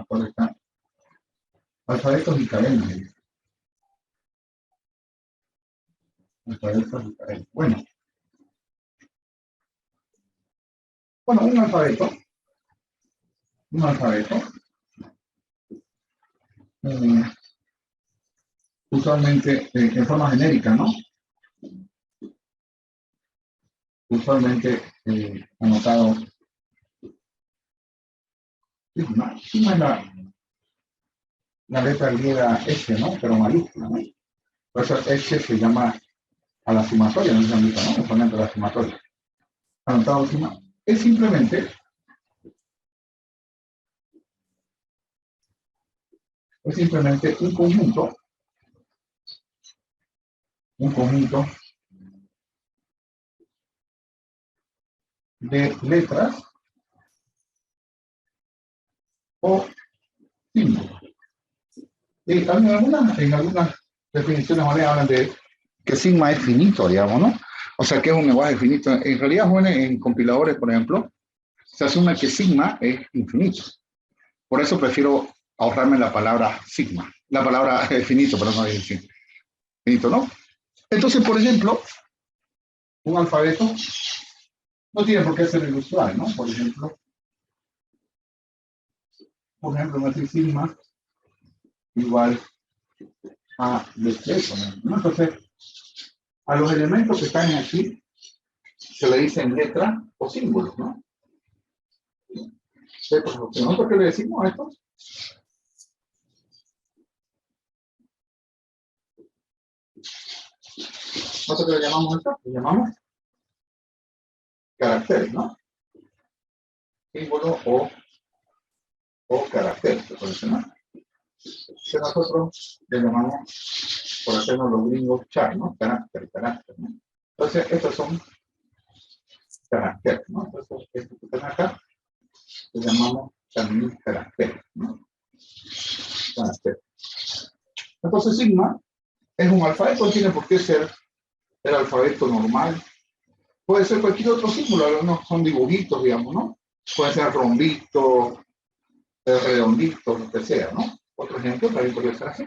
sigma, ¿cuál está? Alfabetos y cadenas. Alfabetos y cadenas. Bueno, un alfabeto. Usualmente en forma genérica, ¿no? Usualmente anotado sigma. Sigma es la letra griega S, ¿no? Pero mayúscula, ¿no? Por eso S se llama a la sumatoria, no se han visto, ¿no? Usualmente a la sumatoria. Anotado sigma es simplemente un conjunto de letras o símbolos. Y en algunas definiciones hablan de que sigma es finito, digamos, ¿no? O sea, que es un lenguaje finito. En realidad, bueno, en compiladores, por ejemplo, se asume que sigma es infinito. Por eso prefiero ahorrarme la palabra sigma. La palabra finito, pero no es finito, ¿no? Entonces, por ejemplo, un alfabeto no tiene por qué ser ilustrado, ¿no? Por ejemplo, decir sigma igual a despeso, ¿no? Entonces, a los elementos que están aquí se le dicen letra o símbolos, ¿no? ¿Nosotros qué le decimos a esto? ¿Nosotros qué le llamamos esto? Le llamamos caracteres, ¿no? Símbolo o carácter, se puede decir, ¿no? Que nosotros le llamamos, por hacernos los gringos, char, ¿no? Carácter, ¿no? Entonces, estos son caracteres, ¿no? Entonces, estos que están acá, le llamamos también carácter, ¿no? Carácter. Entonces, sigma es un alfabeto, no tiene por qué ser el alfabeto normal. Puede ser cualquier otro símbolo, algunos son dibujitos, digamos, ¿no? Puede ser rombito, redondito, lo que sea, ¿no? Otro ejemplo también podría ser así.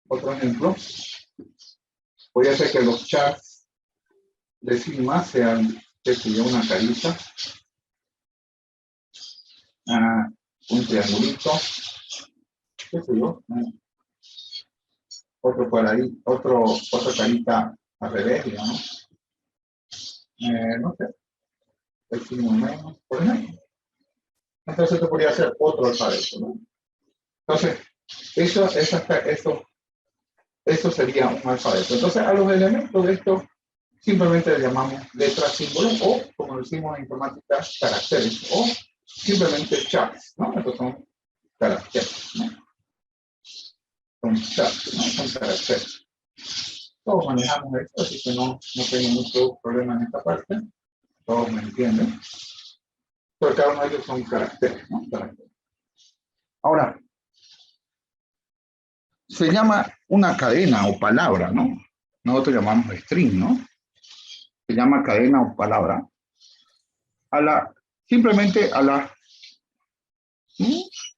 Otro ejemplo, podría ser que los chats de sigma sean, qué sé yo, una carita, un triangulito, qué sé yo, otro por ahí, otra carita al revés, digamos, no sé, el signo menos, por ejemplo. Entonces esto podría ser otro alfabeto, ¿no? Entonces, eso sería un alfabeto. Entonces, a los elementos de esto simplemente le llamamos letras, símbolos o, como decimos en informática, caracteres o simplemente chats, ¿no? Estos son caracteres, ¿no? Son chats, ¿no? Son caracteres. Todos manejamos esto, así que no tengo mucho problema en esta parte. Todos me entienden. Pero cada uno de ellos son caracteres, ¿no? Caracteres. Ahora, se llama una cadena o palabra, ¿no? Nosotros llamamos string, ¿no? Se llama cadena o palabra. Simplemente a la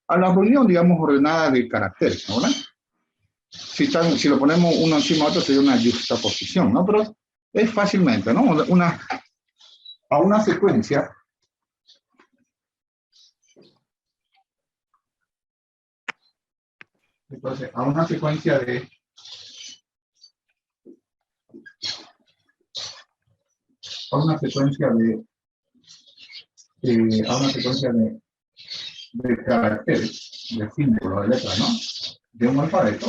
reunión, digamos, ordenada de caracteres, ¿no? ¿Verdad? Si lo ponemos uno encima de otro sería una juxtaposición, ¿no? Pero es fácilmente, ¿no? A una secuencia entonces, a una secuencia de caracteres, de símbolos, de letras, ¿no? De un alfabeto.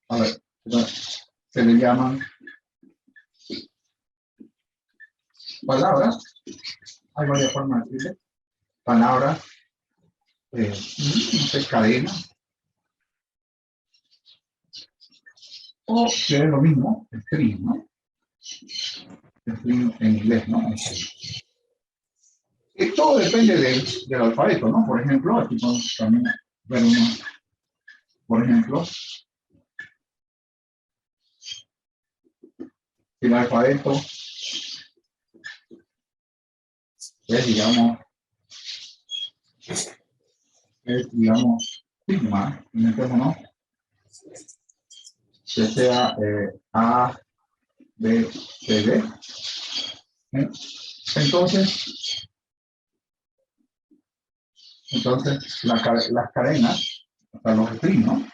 A ver, se le llaman palabras. Hay varias formas de decirle. Palabras, no sé, cadena. O que es lo mismo, string, ¿no? String en inglés, ¿no? Todo depende del alfabeto, ¿no? Por ejemplo, aquí podemos también ver uno, por ejemplo, el alfabeto es, digamos, sigma, metémonos, que sea A, B, C, D. Entonces las cadenas, o sea, los strings, ¿no?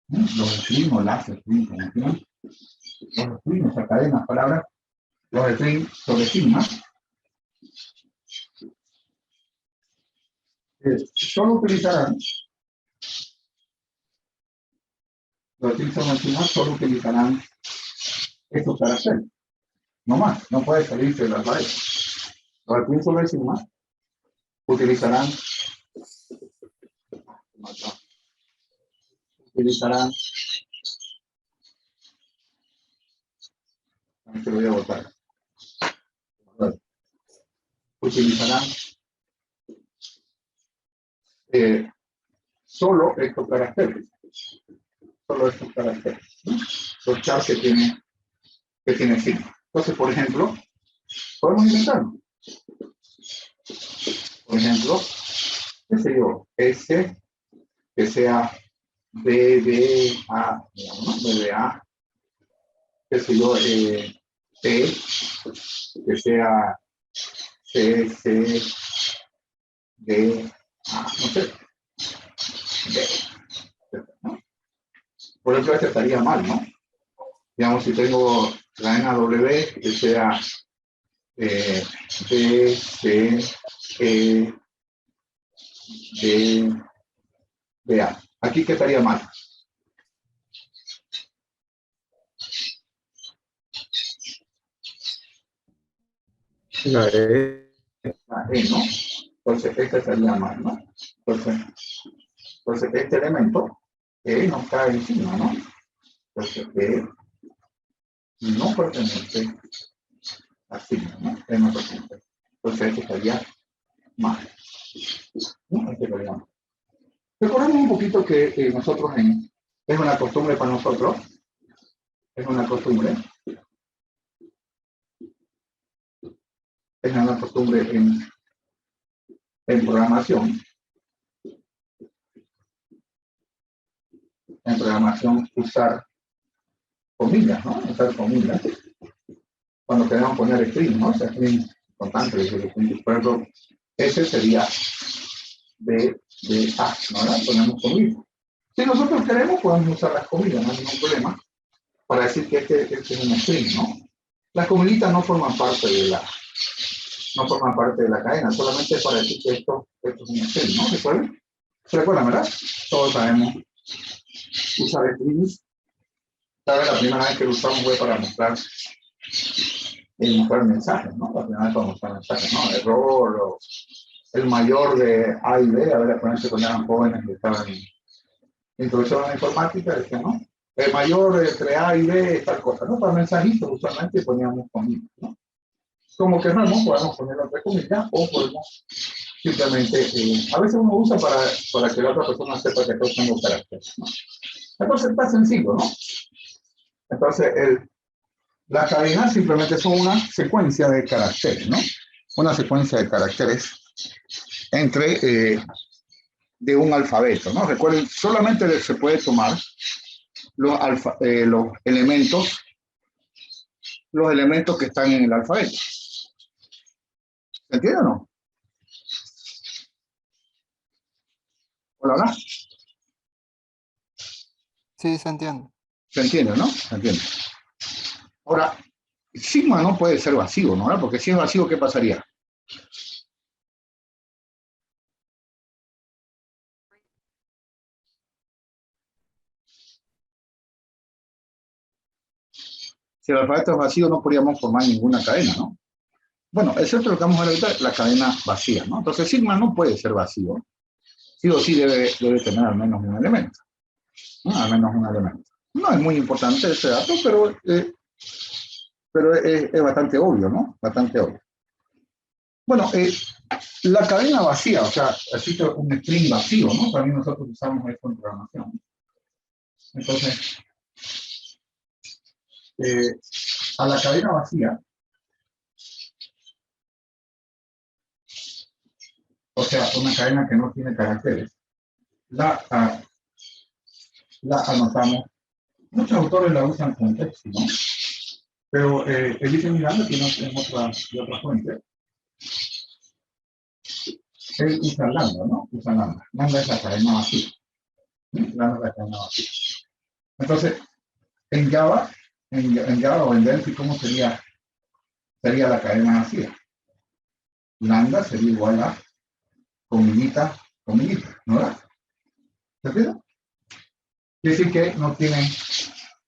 Los strings o las strings, como quieran, los strings, o sea, cadenas, palabras, los strings sobre sigma, solo utilizarán, los strings sobre sigma solo utilizarán estos caracteres, no más, no puede salirse de las raíces. Los strings sobre sigma utilizarán te lo voy a botar, utilizarán solo estos caracteres, ¿no? Los chars que tiene sigma. Entonces, por ejemplo, podemos inventarlo. Por ejemplo, qué sé yo, S, que sea BBA, digamos, ¿no? BBA, qué sé yo, T, que sea C, D, A, no sé, D, ¿no? Por ejemplo, este estaría mal, ¿no? Digamos, si tengo cadena W, que sea B, C, E, D, BA. Aquí, ¿qué estaría mal? La E. La E, ¿no? Entonces, este estaría mal, ¿no? Entonces este elemento E no cae encima, ¿no? Entonces E no pertenece a signo, ¿no? E no pertenece. Entonces este estaría mal, ¿no? Este estaría mal. Recordemos un poquito que nosotros es una costumbre para nosotros, es una costumbre en programación, usar comillas, ¿no? Usar comillas. Cuando queremos poner string, ¿no? O sea, string constante, por ejemplo, ese sería B, D, A, ¿no? Ponemos comillas. Si nosotros queremos, podemos usar las comillas, no hay ningún problema, para decir que este es un string, ¿no? Las comillitas no forman parte de la cadena, solamente es para decir que esto es un string, ¿no? ¿Recuerdan? ¿Se recuerdan, verdad? Todos sabemos usar strings. ¿Sabes? La primera vez que lo usamos fue para mostrar mensajes, ¿no? La primera vez para mostrar mensajes, ¿no? Error, o el mayor de A y B, a ver, acuérdense cuando eran jóvenes que estaban en introducción a la informática, decía, ¿no? El mayor entre A y B es tal cosa, ¿no? Para mensajitos usualmente poníamos comillas, ¿no? Como que no podemos poner entre comillas o podemos simplemente, a veces uno usa para que la otra persona sepa que está usando caracteres, ¿no? Entonces está sencillo, ¿no? Entonces, las cadenas simplemente son una secuencia de caracteres, ¿no? Una secuencia de caracteres entre de un alfabeto, ¿no? Recuerden, solamente se puede tomar los elementos que están en el alfabeto. ¿Se entiende o no? Hola, hola. Sí, se entiende. Se entiende, ¿no? Se entiende. Ahora, sigma no puede ser vacío, ¿no? Porque si es vacío, ¿qué pasaría? Si el alfabeto es vacío, no podríamos formar ninguna cadena, ¿no? Bueno, excepto lo que vamos a ver ahorita, la cadena vacía, ¿no? Entonces, sigma no puede ser vacío. Sí o sí debe tener al menos un elemento, ¿no? Al menos un elemento. No es muy importante ese dato, pero es bastante obvio, ¿no? Bastante obvio. Bueno, la cadena vacía, o sea, existe un string vacío, ¿no? También nosotros usamos esto en programación. Entonces, a la cadena vacía o sea, una cadena que no tiene caracteres, la anotamos. Muchos autores la usan con texto, ¿no? Pero Elise Miranda tiene otra fuente. Él usa lambda, ¿no? Usa lambda. Lambda es la cadena vacía. Lambda es la cadena vacía. Entonces, en Java, en Java o en Delphi, ¿cómo sería la cadena vacía? Lambda sería igual a comillita, comillita, ¿no? ¿Verdad? ¿Se entiende? Quiere decir que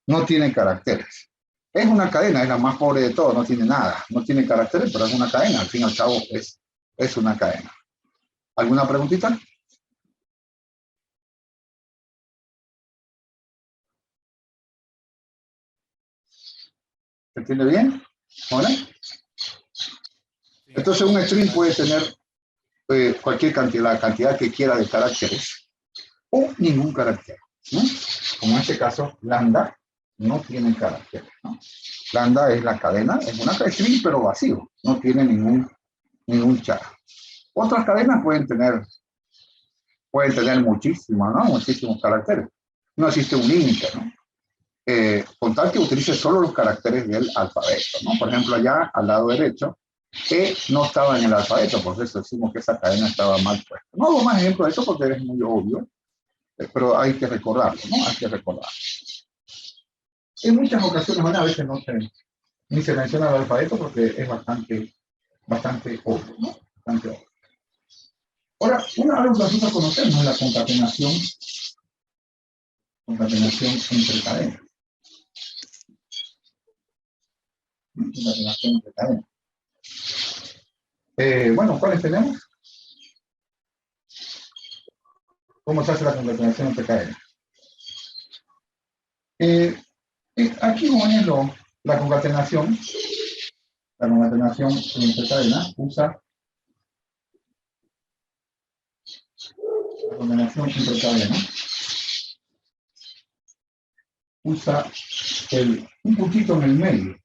no tiene caracteres. Es una cadena, es la más pobre de todo, no tiene nada. No tiene caracteres, pero es una cadena. Al fin y al cabo es una cadena. ¿Alguna preguntita? ¿Se entiende bien? ¿Hola? Entonces un string puede tener cualquier cantidad, la cantidad que quiera de caracteres o ningún carácter, ¿no? Como en este caso, lambda no tiene caracteres, ¿no? Lambda es la cadena, es una string pero vacío, no tiene ningún char. Otras cadenas pueden tener muchísimos, ¿no? Muchísimos caracteres. No existe un límite, ¿no? Con tal que utilice solo los caracteres del alfabeto, ¿no? Por ejemplo, allá al lado derecho, E no estaba en el alfabeto, por eso decimos que esa cadena estaba mal puesta. No hago más ejemplo de eso porque es muy obvio, pero hay que recordarlo, ¿no? Hay que recordarlo. En muchas ocasiones, bueno, a veces ni se menciona el alfabeto porque es bastante obvio, ¿no? Bastante obvio. Ahora, algo que nosotros conocemos es la concatenación entre cadenas. Concatenación entre cadenas. Bueno, ¿cuáles tenemos? ¿Cómo se hace la concatenación entre cadenas? Aquí bueno, la concatenación entre cadenas usa la concatenación entre cadenas usa un puntito en el medio,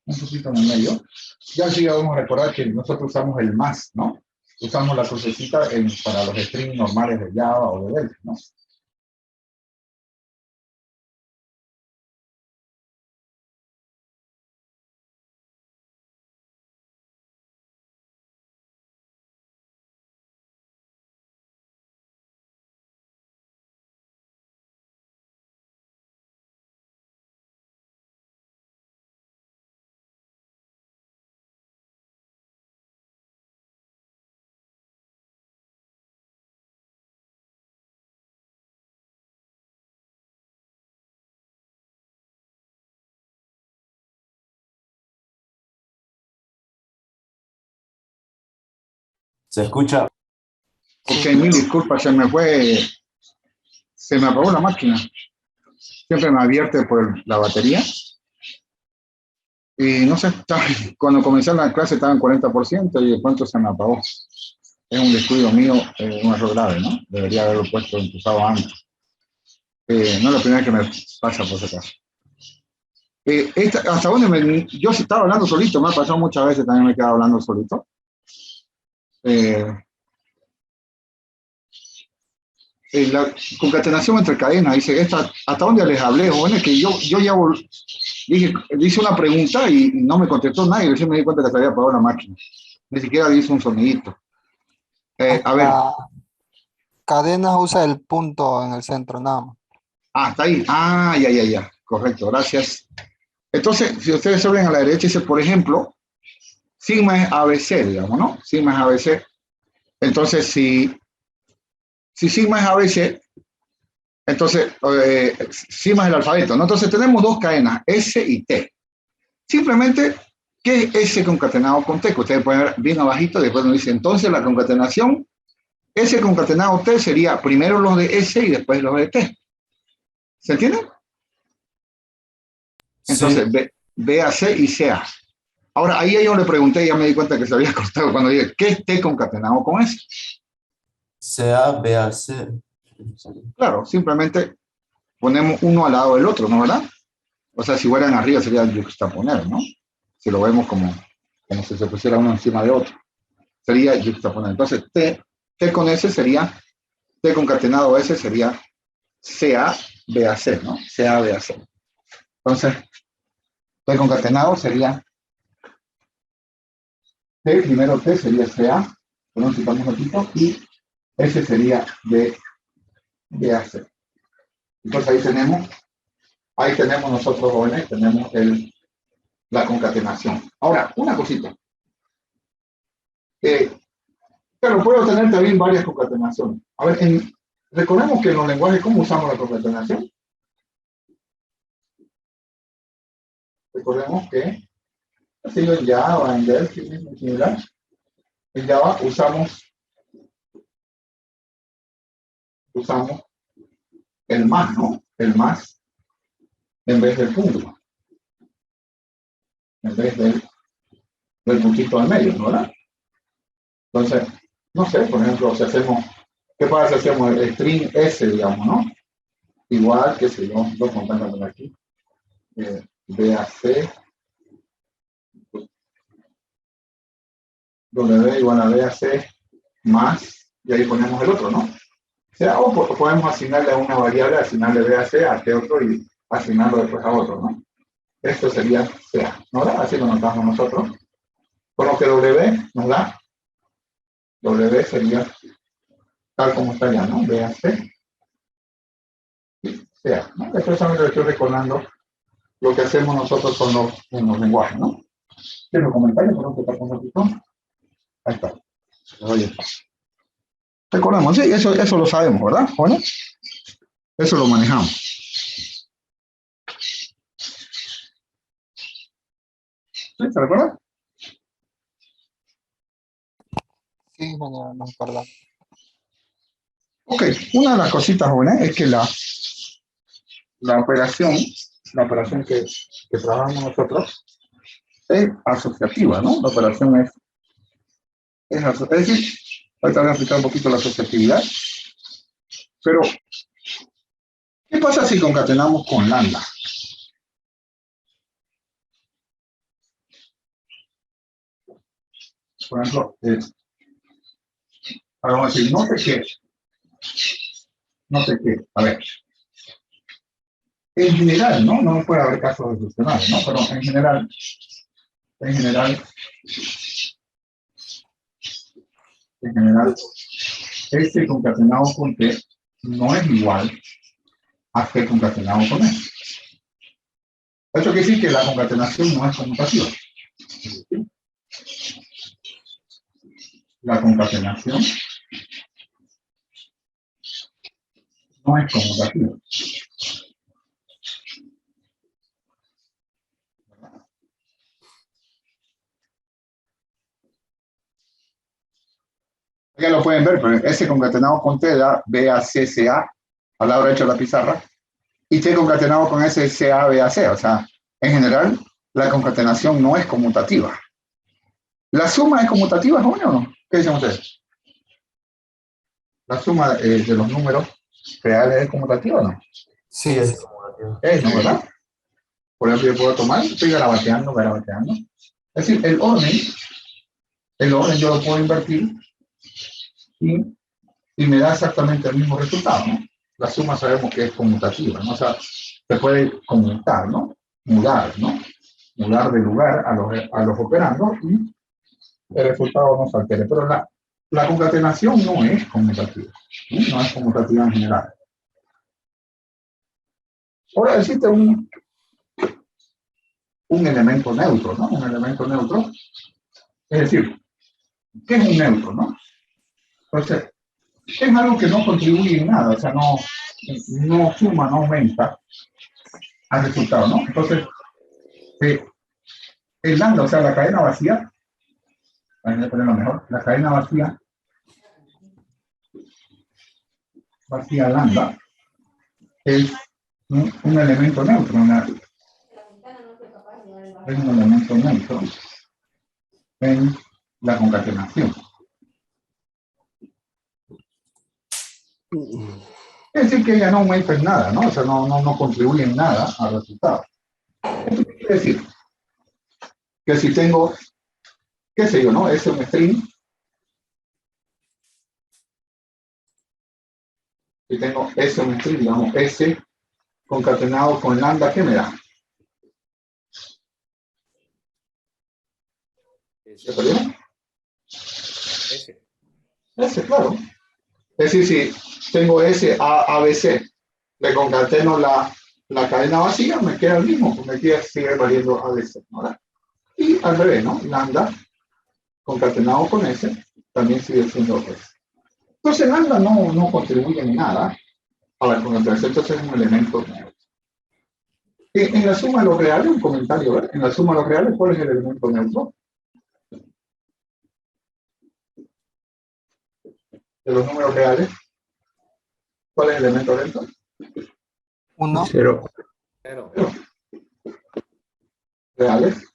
Ya sí vamos a recordar que nosotros usamos el más, ¿no? Usamos la crucecita para los strings normales de Java o de Delphi, ¿no? ¿Se escucha? Ok, mil disculpas, se me apagó la máquina. Siempre me advierte por la batería. Y no sé, cuando comencé la clase estaba en 40% y de pronto se me apagó. Es un descuido mío, un error grave, ¿no? Debería haberlo empezado antes. No es la primera vez que me pasa por ese caso. Hasta donde yo estaba hablando solito, me ha pasado muchas veces, también me he quedado hablando solito. La concatenación entre cadenas, dice, ¿hasta dónde les hablé, jóvenes? Que yo ya hice una pregunta y no me contestó nadie, recién me di cuenta que se había apagado la máquina. Ni siquiera hizo un sonidito. A ver. Cadenas usa el punto en el centro, nada más. Está ahí. Ya. Correcto, gracias. Entonces, si ustedes abren a la derecha, dice, por ejemplo, sigma es ABC, digamos, ¿no? Sigma es ABC. Entonces, si sigma es ABC, entonces, sigma es el alfabeto, ¿no? Entonces, tenemos dos cadenas, S y T. Simplemente, ¿qué es S concatenado con T? Que ustedes pueden ver bien abajito, después nos dice, entonces, la concatenación, S concatenado T sería primero los de S y después los de T. ¿Se entiende? Entonces, sí. B a C y C a. Ahora, ahí yo le pregunté y ya me di cuenta que se había cortado cuando dije, ¿qué es T concatenado con S? C a, B a C. Claro, simplemente ponemos uno al lado del otro, ¿no, verdad? O sea, si fueran arriba sería yuxtaponer, ¿no? Si lo vemos como si se pusiera uno encima de otro. Sería yuxtaponer. Entonces, T T con S sería, T concatenado S sería CA, BAC, ¿no? CA, BAC. Entonces, T concatenado sería, T, primero T sería CA, bueno, citamos un ratito, y S sería BAC. Entonces ahí tenemos nosotros jóvenes, tenemos la concatenación. Ahora, una cosita. Claro, puedo tener también varias concatenaciones. A ver, recordemos que en los lenguajes, ¿cómo usamos la concatenación? Recordemos que, así en Java, en Delphi, en general, en Java usamos el más, ¿no? El más en vez del punto. En vez del puntito al medio, ¿no? ¿Verdad? Entonces, no sé, por ejemplo, si hacemos, ¿qué pasa si hacemos el string S, digamos, ¿no? Igual que si yo lo contamos aquí. BAC, W igual a BAC más, y ahí ponemos el otro, ¿no? O sea, o podemos asignarle a una variable, asignarle BAC a este otro y asignarlo después a otro, ¿no? Esto sería CA, ¿no? Así lo notamos nosotros. Con lo que W nos da, W sería tal como está ya, ¿no? BAC y CA, ¿no? Después también le estoy recordando lo que hacemos nosotros en los lenguajes, ¿no? ¿Tiene comentarios? ¿Por qué está con ratito? Ahí está. Oye. Recordamos, sí, eso lo sabemos, ¿verdad, jóvenes? Eso lo manejamos. ¿Sí? ¿Se recuerda? Sí, bueno, nos acordamos. Ok, una de las cositas, jóvenes, es que la operación que trabajamos nosotros es asociativa, ¿no? La operación es asociativa. Es decir, ahorita voy a explicar un poquito la asociatividad, pero ¿qué pasa si concatenamos con lambda? Por ejemplo, vamos a decir, no sé qué, a ver, en general, ¿no? No puede haber casos excepcionales, ¿no? Pero en general, este concatenado con T no es igual a T concatenado con S. Esto quiere decir que la concatenación no es conmutativa. La concatenación no es conmutativa. Ya lo pueden ver, pero ese concatenado con T da BACCA a la hora hecha la pizarra, y T concatenado con S CA-BAC. O sea, en general, la concatenación no es conmutativa. ¿La suma es conmutativa, joven, o no? ¿Qué dicen ustedes? ¿La suma de los números reales es conmutativa o no? Sí, es acumulativo. ¿No, verdad? Por ejemplo, yo puedo tomar, estoy garabateando. Es decir, el orden yo lo puedo invertir y me da exactamente el mismo resultado, ¿no? La suma sabemos que es conmutativa, ¿no? O sea, se puede conmutar, ¿no? Mudar, ¿no? Mudar de lugar a los operandos y el resultado no se altere. Pero la concatenación no es conmutativa, ¿no? No es conmutativa en general. Ahora existe un elemento neutro, ¿no? Un elemento neutro. Es decir, ¿qué es un neutro, no? Entonces, es algo que no contribuye en nada, o sea, no suma, no aumenta al resultado, ¿no? Entonces, el lambda, o sea, la cadena vacía, voy a ponerlo mejor, la cadena vacía lambda, es un elemento neutro, es un elemento neutro en la concatenación. Es decir, que ella no aumenta en nada, ¿no? O sea, no contribuye en nada al resultado. Esto quiere decir que si tengo, qué sé yo, ¿no? Es un string Si tengo S matriz, digamos, S concatenado con lambda, ¿qué me da? ¿Se perdió? S. S, claro. Es decir, si tengo S, A, B, C, le concateno la cadena vacía, me queda el mismo, pues me queda, sigue valiendo A, B, C, ¿verdad? Y al revés, ¿no? Lambda concatenado con S, también sigue siendo S. Entonces lambda no contribuye en nada a la concatenación, entonces es un elemento neutro. En la suma de los reales, un comentario, ¿verdad? En la suma de los reales, ¿cuál es el elemento neutro? De los números reales, ¿cuál es el elemento neutro? 1, 0. Reales,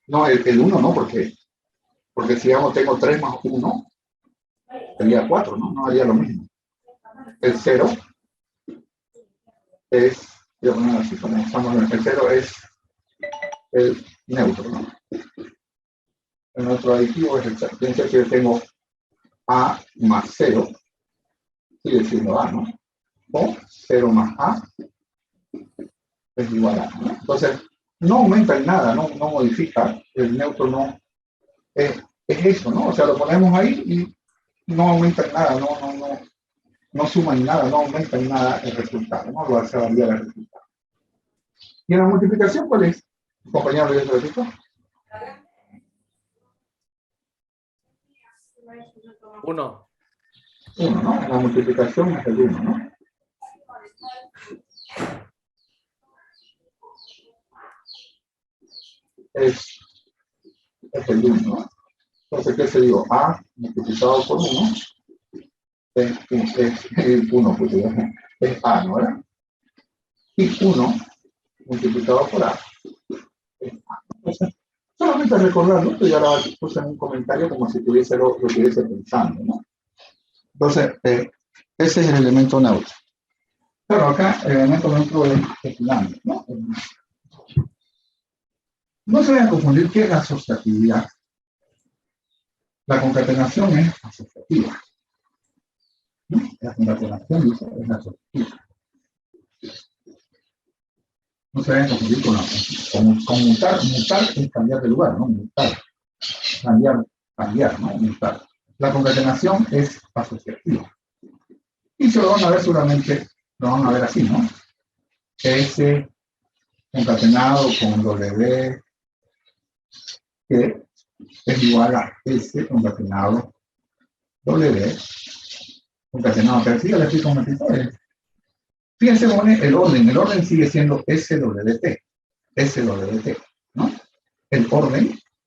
no, el 1 no, porque si digamos tengo 3 más 1, sería 4, ¿no? No haría lo mismo. El 0 es, digamos así, como estamos, el 0 es el neutro, ¿no? El neutro aditivo es el 0. Piensa que yo tengo A más 0, sigue siendo A, ¿no? O 0 más A es igual a A, ¿no? Entonces, no aumenta en nada, no modifica, el neutro no, es eso, ¿no? O sea, lo ponemos ahí y no aumenta en nada, no suma en nada, no aumenta en nada el resultado, no lo hace variar el resultado. ¿Y en la multiplicación cuál es? Compañero, ¿lo repito? 1. 1, ¿no? En la multiplicación es el 1, ¿no? Es el 1, ¿no? Entonces, ¿qué se digo? A multiplicado por 1 es 1, es A, ¿no? ¿Verdad? Y 1 multiplicado por A es A. Entonces, solamente recordarlo, esto ya lo puse en un comentario como si tuviese lo estuviese pensando, ¿no? Entonces, ese es el elemento neutro. Claro, acá el elemento neutro es lambda, ¿no? No se vayan a confundir qué es la asociatividad. La concatenación es asociativa. ¿No? La concatenación dice, es asociativa. No se vayan a confundir con mutar. Mutar es cambiar de lugar, ¿no? Mutar. Cambiar, ¿no? Mutar. La concatenación es asociativa. Y se lo van a ver seguramente, lo van a ver así, ¿no? S concatenado con W, que es igual a S concatenado W, concatenado, pero sí, ya le explico un momentito. Fíjense, el orden sigue siendo SWT, ¿no?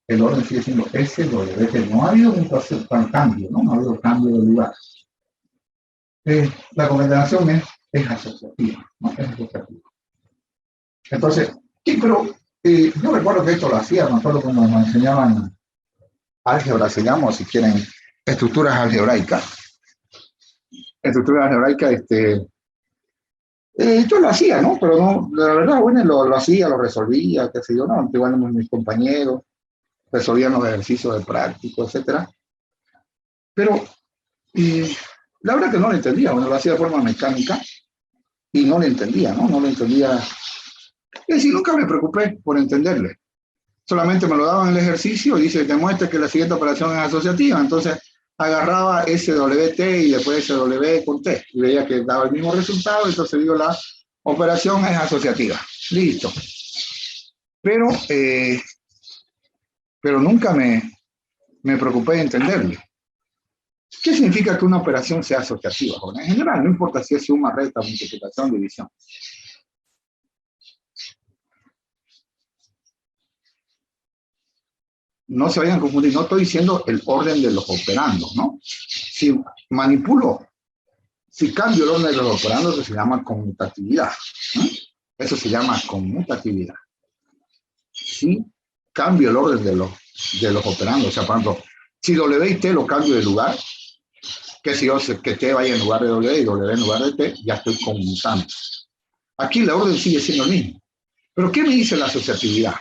El orden sigue siendo SWT, no ha habido un cambio, ¿no? No ha habido cambio de lugar. La concatenación es asociativa, ¿no? Es asociativa. Entonces, sí, pero yo recuerdo que esto lo hacía, me acuerdo cuando nos enseñaban álgebra, se llama, o si quieren, estructuras algebraicas. Estructuras algebraicas, yo lo hacía, ¿no? Pero no, la verdad, bueno, lo hacía, lo resolvía, qué sé yo, ¿no? Igual mis compañeros resolvían los ejercicios de práctico, etcétera. Pero la verdad que no lo entendía, bueno, lo hacía de forma mecánica y no lo entendía, ¿no? No lo entendía. Es decir, nunca me preocupé por entenderle. Solamente me lo daban en el ejercicio y dice, demuestra que la siguiente operación es asociativa. Entonces agarraba SWT y después SW con T y veía que daba el mismo resultado, entonces digo, la operación es asociativa. Listo. Pero nunca me preocupé de entenderle. ¿Qué significa que una operación sea asociativa? Bueno, en general, no importa si es suma, resta, multiplicación, división. No se vayan a confundir, no estoy diciendo el orden de los operandos, ¿no? Si manipulo, si cambio el orden de los operandos, eso se llama conmutatividad, ¿no? Eso se llama conmutatividad. Si cambio el orden de los operandos, o sea, por ejemplo, si W y T lo cambio de lugar, que si yo que T vaya en lugar de W y W en lugar de T, ya estoy conmutando. Aquí la orden sigue siendo el mismo. Pero ¿qué me dice la asociatividad?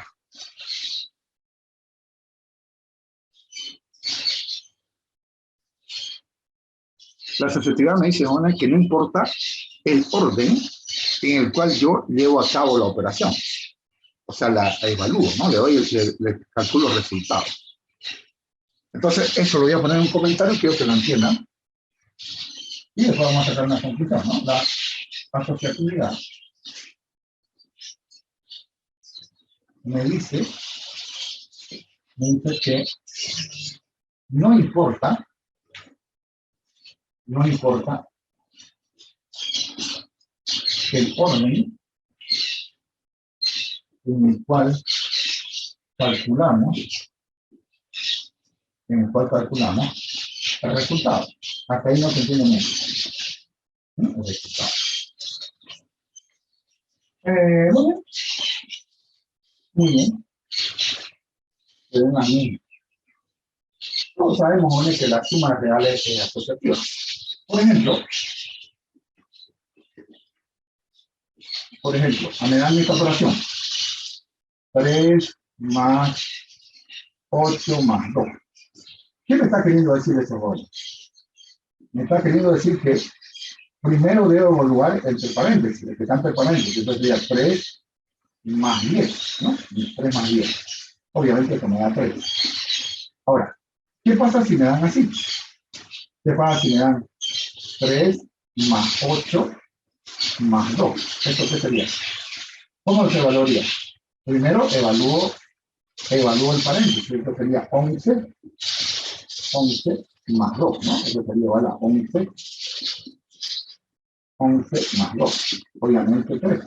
La asociatividad me dice, Juana, que no importa el orden en el cual yo llevo a cabo la operación. O sea, la evalúo, ¿no? Le calculo los resultados. Entonces, eso lo voy a poner en un comentario, quiero que lo entiendan. Y después vamos a sacar una conclusión, ¿no? La asociatividad me dice que no importa el orden en el cual calculamos el resultado. Hasta ahí no se entiende mucho. El resultado. Muy bien. Pero una mínima. Todos sabemos, Juan, que la suma real es asociativa. Por ejemplo, me dan esta operación. 3 más 8 más 2. ¿Qué me está queriendo decir eso, Juan? Me está queriendo decir que primero debo evaluar entre paréntesis, el que está entre paréntesis, entonces sería 3 más 10, ¿no? 3 más 10. Obviamente esto me da 3. Ahora, ¿qué pasa si me dan así? ¿Qué pasa si me dan 3 más 8 más 2? ¿Esto qué sería? ¿Cómo se evaluaría? Primero evalúo el paréntesis, esto sería 11 más 2, ¿no? Eso sería igual a 11 más 2, obviamente 3.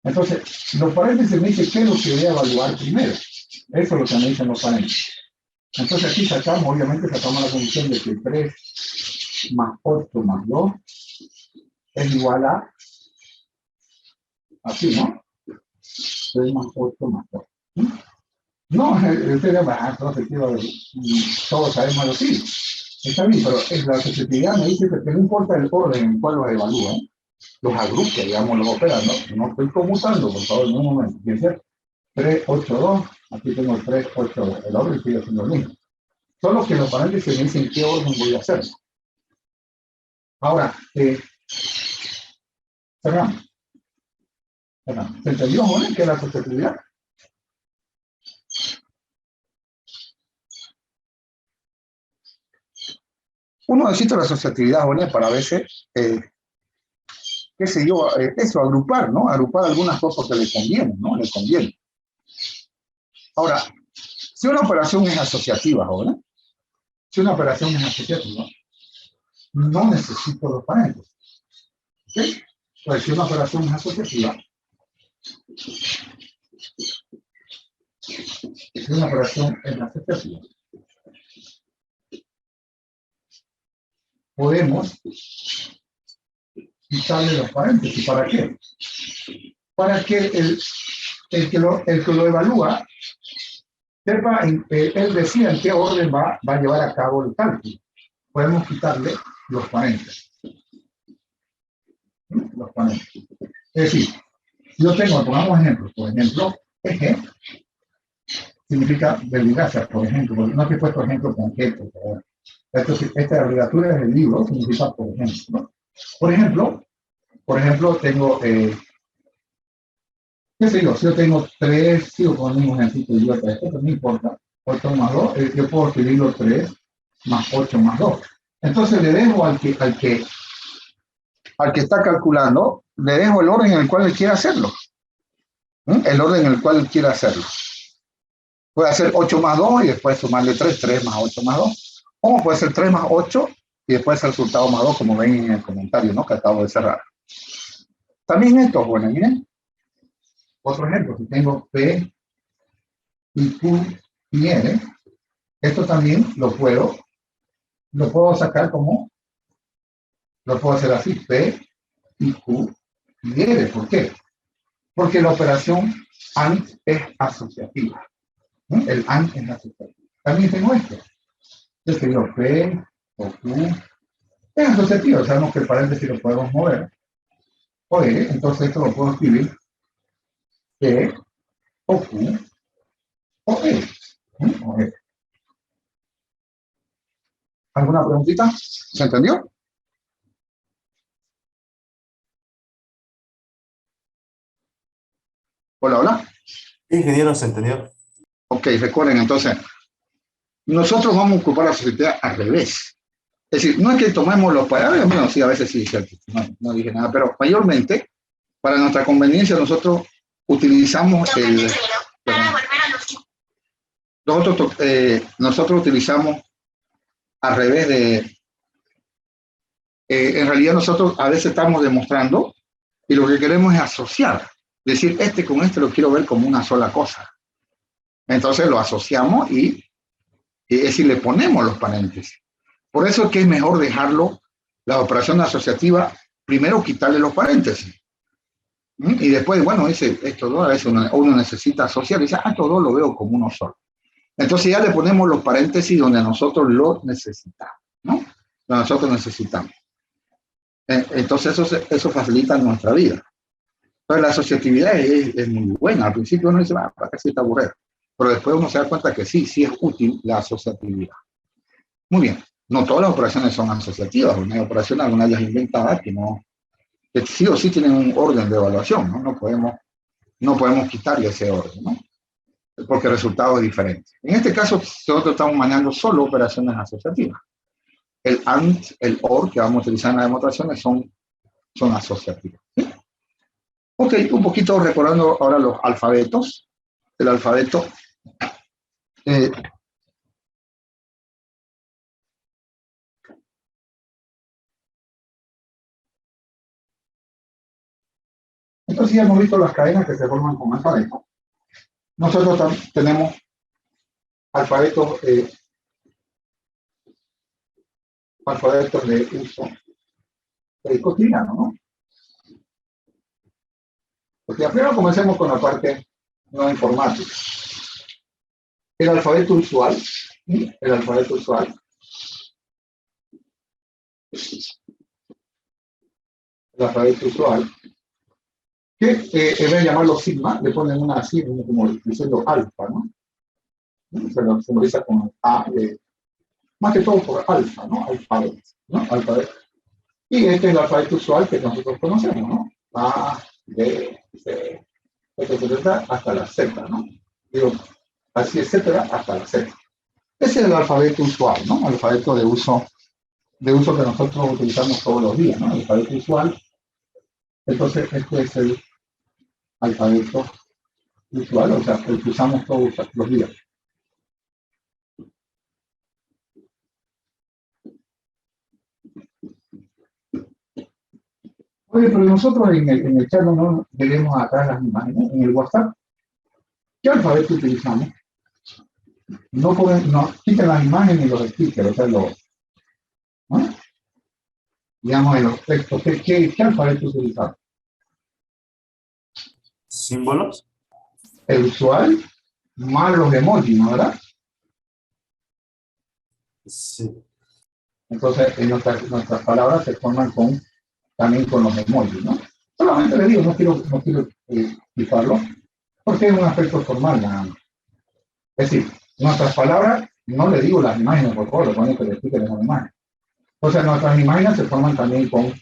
Entonces, los paréntesis me dicen qué es lo que voy a evaluar primero. Eso es lo que me dicen los paréntesis. Entonces aquí obviamente sacamos la conclusión de que 3 más 8 más 2 es igual a, así, ¿no? 3 más 8 más 2. No, ustedes van todos sabemos así. Está bien, pero la asociatividad me dice que no importa el orden en el cual los evalúan, los agrupa, digamos, los operan, no estoy conmutando, por favor, en un momento. Fíjense, 3, 8, 2, aquí tengo 3, 8, 2, el orden sigue siendo el mismo. Solo que los paréntesis me dicen qué orden voy a hacer. Ahora, cerramos. ¿Se entendió, Juan, qué es la asociatividad? Uno necesita la asociatividad, Juan, para a veces, qué sé yo, eso, agrupar, ¿no? Agrupar algunas cosas que le convienen, ¿no? Le conviene. Ahora, si una operación es asociativa, ¿no? Si una operación es asociativa, no necesito los paréntesis. ¿Ok? Pues si una operación es asociativa, podemos quitarle los paréntesis. ¿Para qué? Para que el que lo evalúa sepa, él decida en qué orden va a llevar a cabo el cálculo. Podemos quitarle los paréntesis. Los paréntesis. Es decir, yo tengo, pongamos ejemplos. Por ejemplo, eje significa desgracia, por ejemplo. Porque no te he puesto ejemplo concreto. Esta abreviatura es el libro, significa por ejemplo, ¿no? Por ejemplo, tengo, qué sé yo, si yo tengo 3, sigo con el mismo ejemplo idiota, esto no importa, 8 más 2, yo puedo escribirlo 3 más 8 más 2. Entonces le dejo al que está calculando, le dejo el orden en el cual él quiere hacerlo. El orden en el cual él quiere hacerlo. Puede hacer 8 más 2 y después sumarle 3, 3 más 8 más 2. O puede ser 3 más 8 y después el resultado más 2, como ven en el comentario, ¿no? Que acabo de cerrar. También esto, bueno, miren. Otro ejemplo, si tengo P y Q y R, esto también lo puedo sacar como, lo puedo hacer así, P y Q y R. ¿Por qué? Porque la operación AND es asociativa. El AND es asociativo. También tengo esto. Yo tengo P o Q. Es asociativo, sabemos que el paréntesis lo podemos mover. O R, entonces esto lo puedo escribir P o Q o R. ¿Alguna preguntita? ¿Se entendió? Hola, hola. Sí, ingeniero, ¿se entendió? Ok, recuerden entonces, nosotros vamos a ocupar la sociedad al revés. Es decir, no es que tomemos los parámetros, bueno, sí, a veces sí, cierto, no dije nada, pero mayormente, para nuestra conveniencia, nosotros utilizamos nosotros utilizamos al revés de, en realidad nosotros a veces estamos demostrando y lo que queremos es asociar, decir, este con este lo quiero ver como una sola cosa. Entonces lo asociamos y es decir, le ponemos los paréntesis. Por eso es que es mejor dejarlo, la operación asociativa, primero quitarle los paréntesis. Y después, bueno, dice, estos dos, a veces uno necesita asociar y dice, estos dos lo veo como uno solo. Entonces ya le ponemos los paréntesis donde nosotros lo necesitamos, ¿no? Donde nosotros necesitamos. Entonces eso facilita nuestra vida. Entonces la asociatividad es muy buena. Al principio uno dice, ¿para qué se está aburrido? Pero después uno se da cuenta que sí es útil la asociatividad. Muy bien. No todas las operaciones son asociativas. Hay operaciones, algunas ya inventadas, que sí o sí tienen un orden de evaluación, ¿no? No podemos quitarle ese orden, ¿no? Porque el resultado es diferente. En este caso, nosotros estamos manejando solo operaciones asociativas. El AND, el OR que vamos a utilizar en las demostraciones son asociativas. ¿Sí? Ok, un poquito recordando ahora los alfabetos. El alfabeto. Entonces ya hemos visto las cadenas que se forman con alfabeto. Nosotros tenemos alfabetos de uso cotidiano, ¿no? Porque primero comencemos con la parte no informática. El alfabeto usual, ¿sí? El alfabeto usual. El alfabeto usual, que en vez de llamarlo sigma, le ponen una sigma como diciendo alfa, ¿no? Se lo simboliza con A, más que todo por alfa, ¿no? Alfabeto, ¿no? Alfabeto. Y este es el alfabeto usual que nosotros conocemos, ¿no? A, B, C, etcétera, hasta la Z, ¿no? Digo, así, etcétera, hasta la Z. Ese es el alfabeto usual, ¿no? El alfabeto de uso que nosotros utilizamos todos los días, ¿no? El alfabeto usual. Entonces, este es el alfabeto usual, o sea, el que usamos todos los días. Oye, pero nosotros en el chat no debemos atrás las imágenes, en el WhatsApp. ¿Qué alfabeto utilizamos? No quiten las imágenes y los stickers, o sea, ¿no? Digamos en los textos, ¿qué alfabeto utilizamos? ¿Símbolos? El usual más los emojis, ¿no? ¿Verdad? Sí. Entonces, nuestras palabras se forman también con los emojis, ¿no? Solamente le digo, no quiero explicarlo, porque es un aspecto formal nada más. Es decir, nuestras palabras, no le digo las imágenes, por favor, lo ponen que le expliquen las imágenes. Entonces, nuestras imágenes se forman también con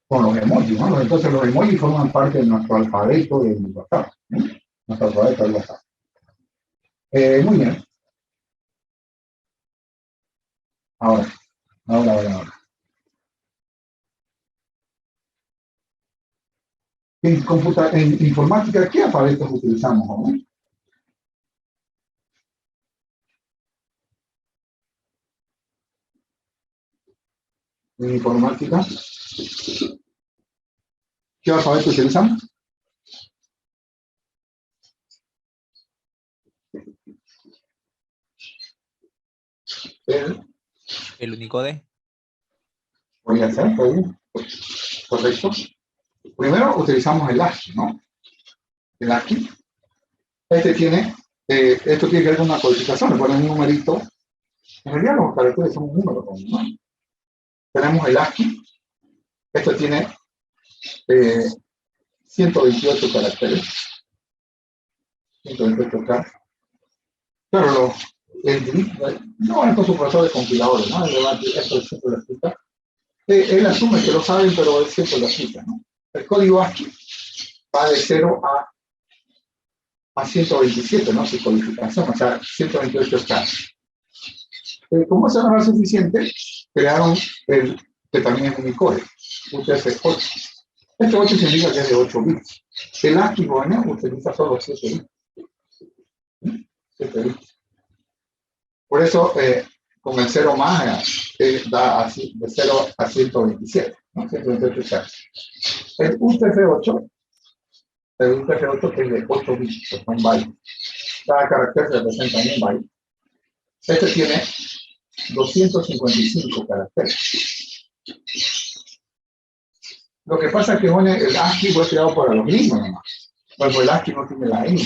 los emojis, ¿no? Entonces, los emojis forman parte de nuestro alfabeto del WhatsApp, ¿no? Nuestro alfabeto del WhatsApp. Muy bien. Ahora. En informática, ¿qué alfabetos utilizamos, ¿no? En informática, ¿qué alfabeto utilizamos? El Unicode. Podría ser, correcto. Primero utilizamos el ASCII, ¿no? El ASCII. Esto tiene que ver con una codificación, le ponen un numerito. En realidad los caracteres son un número, ¿no? Tenemos el ASCII. Esto tiene 128 caracteres. 128 K. Claro, el grip, no es con su profesor de compiladores, ¿no? Esto siempre lo explica. Él asume que lo saben, pero él siempre lo explica, ¿no? El código ASCII va de 0 a 127, ¿no? Su codificación, o sea, 128 estados. Como eso no era suficiente, crearon el que también es Unicode, UTF-8. Este 8 significa que es de 8 bits. El ASCII utiliza solo 7 bits. 7 bits. Por eso, con el 0 más, da así, de 0 a 127, ¿no? 128 estados. El UTF-8 que es de 8 bits, que son bytes. Cada carácter se representa en un byte. Este tiene 255 caracteres. Lo que pasa es que bueno, el ASCII fue creado por algoritmo nomás. Pues el ASCII no tiene la N.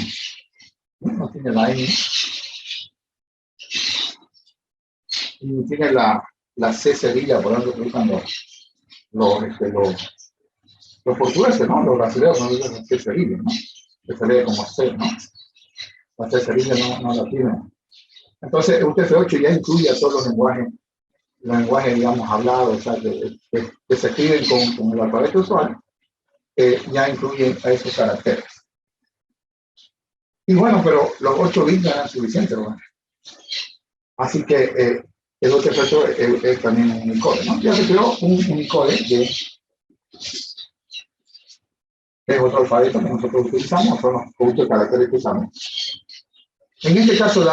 No tiene la N. Y tiene la C cerilla, por ejemplo, que usan los portugueses, ¿no? Los brasileños no usan C cerilla, ¿no? Que se lee como C, ¿no? La C cerilla no la tienen. Entonces, UTF-8 ya incluye a todos los lenguajes, digamos, hablados, o sea, que se escriben con el alfabeto usual, ya incluyen a esos caracteres. Y bueno, pero los 8 bits no eran suficientes, bueno. Así que el UTF-8 es también un Unicode, ¿no? Ya se creó un Unicode es otro alfabeto que nosotros utilizamos, son los conjuntos de caracteres que usamos. En este caso,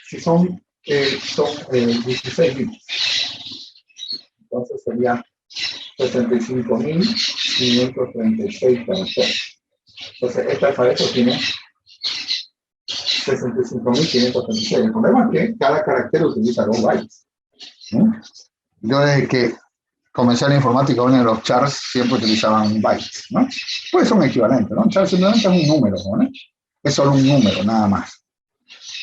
si son 16 bits. Entonces serían 65.536 caracteres. Entonces, este alfabeto tiene 65.536. El problema es que cada carácter utiliza 2 bytes. Yo desde que comencé la informática, uno de los chars siempre utilizaban un byte, ¿no? Pues son equivalentes, ¿no? Un char simplemente es un número, ¿no? Es solo un número, nada más.